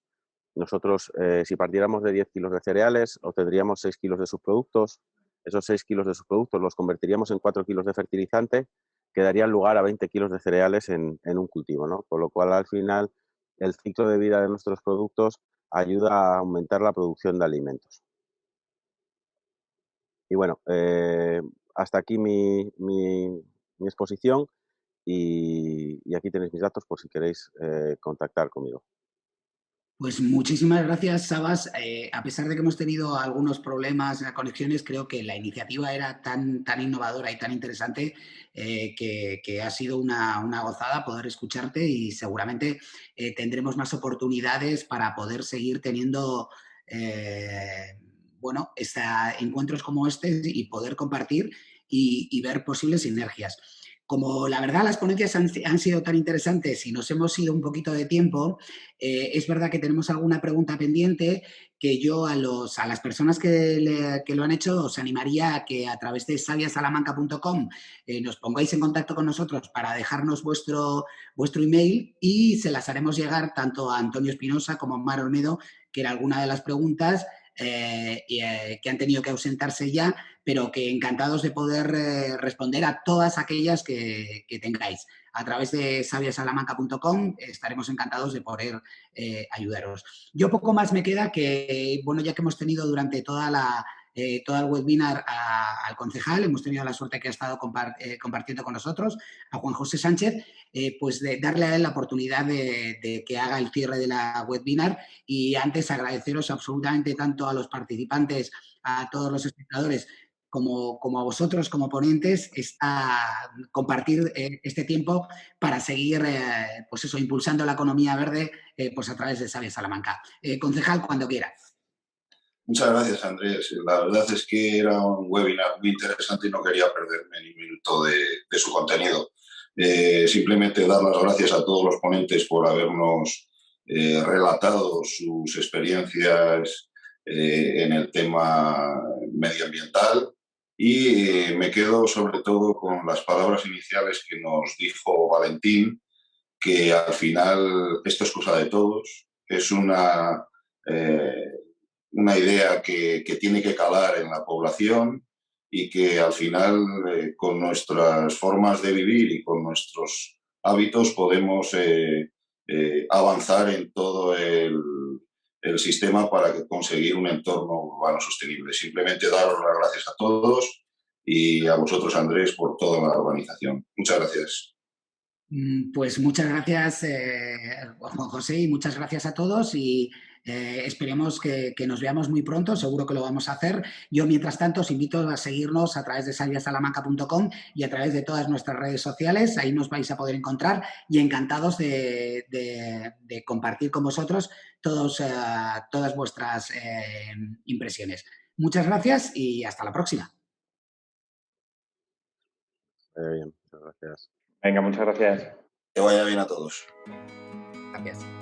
nosotros, si partiéramos de 10 kilos de cereales, obtendríamos 6 kilos de subproductos. Esos 6 kilos de subproductos los convertiríamos en 4 kilos de fertilizante, que darían lugar a 20 kilos de cereales en un cultivo, ¿no? Con lo cual, al final, el ciclo de vida de nuestros productos ayuda a aumentar la producción de alimentos. Y bueno, hasta aquí mi exposición y aquí tenéis mis datos por si queréis contactar conmigo. Pues muchísimas gracias, Sabas. A pesar de que hemos tenido algunos problemas en las conexiones, creo que la iniciativa era tan innovadora y tan interesante que ha sido una gozada poder escucharte y seguramente tendremos más oportunidades para poder seguir teniendo bueno, encuentros como este y poder compartir y ver posibles sinergias. Como la verdad las ponencias han sido tan interesantes y nos hemos ido un poquito de tiempo, es verdad que tenemos alguna pregunta pendiente que yo a las personas que lo han hecho os animaría a que a través de saviasalamanca.com nos pongáis en contacto con nosotros para dejarnos vuestro email y se las haremos llegar tanto a Antonio Espinosa como a Mar Olmedo, que era alguna de las preguntas que han tenido que ausentarse ya, pero que encantados de poder responder a todas aquellas que tengáis. A través de saviasalamanca.com estaremos encantados de poder ayudaros. Yo poco más me queda que, bueno, ya que hemos tenido durante todo el webinar al concejal, hemos tenido la suerte que ha estado compartiendo con nosotros, a Juan José Sánchez, pues de darle a él la oportunidad de que haga el cierre de la webinar y antes agradeceros absolutamente tanto a los participantes, a todos los espectadores, como a vosotros como ponentes, compartir este tiempo para seguir pues eso, impulsando la economía verde pues a través de Savia Salamanca. Concejal, cuando quiera. Muchas gracias, Andrés. La verdad es que era un webinar muy interesante y no quería perderme ni un minuto de su contenido. Simplemente dar las gracias a todos los ponentes por habernos relatado sus experiencias en el tema medioambiental y me quedo sobre todo con las palabras iniciales que nos dijo Valentín, que al final esto es cosa de todos, es una idea que tiene que calar en la población y que al final con nuestras formas de vivir y con nuestros hábitos podemos avanzar en todo el sistema para conseguir un entorno urbano sostenible. Simplemente daros las gracias a todos y a vosotros, Andrés, por toda la organización. Muchas gracias. Pues muchas gracias, Juan José, y muchas gracias a todos y esperemos que nos veamos muy pronto, seguro que lo vamos a hacer. Yo, mientras tanto, os invito a seguirnos a través de sabiasalamanca.com y a través de todas nuestras redes sociales, ahí nos vais a poder encontrar y encantados de compartir con vosotros todas vuestras impresiones. Muchas gracias y hasta la próxima. Bien, muchas gracias. Venga, muchas gracias. Que vaya bien a todos. Gracias.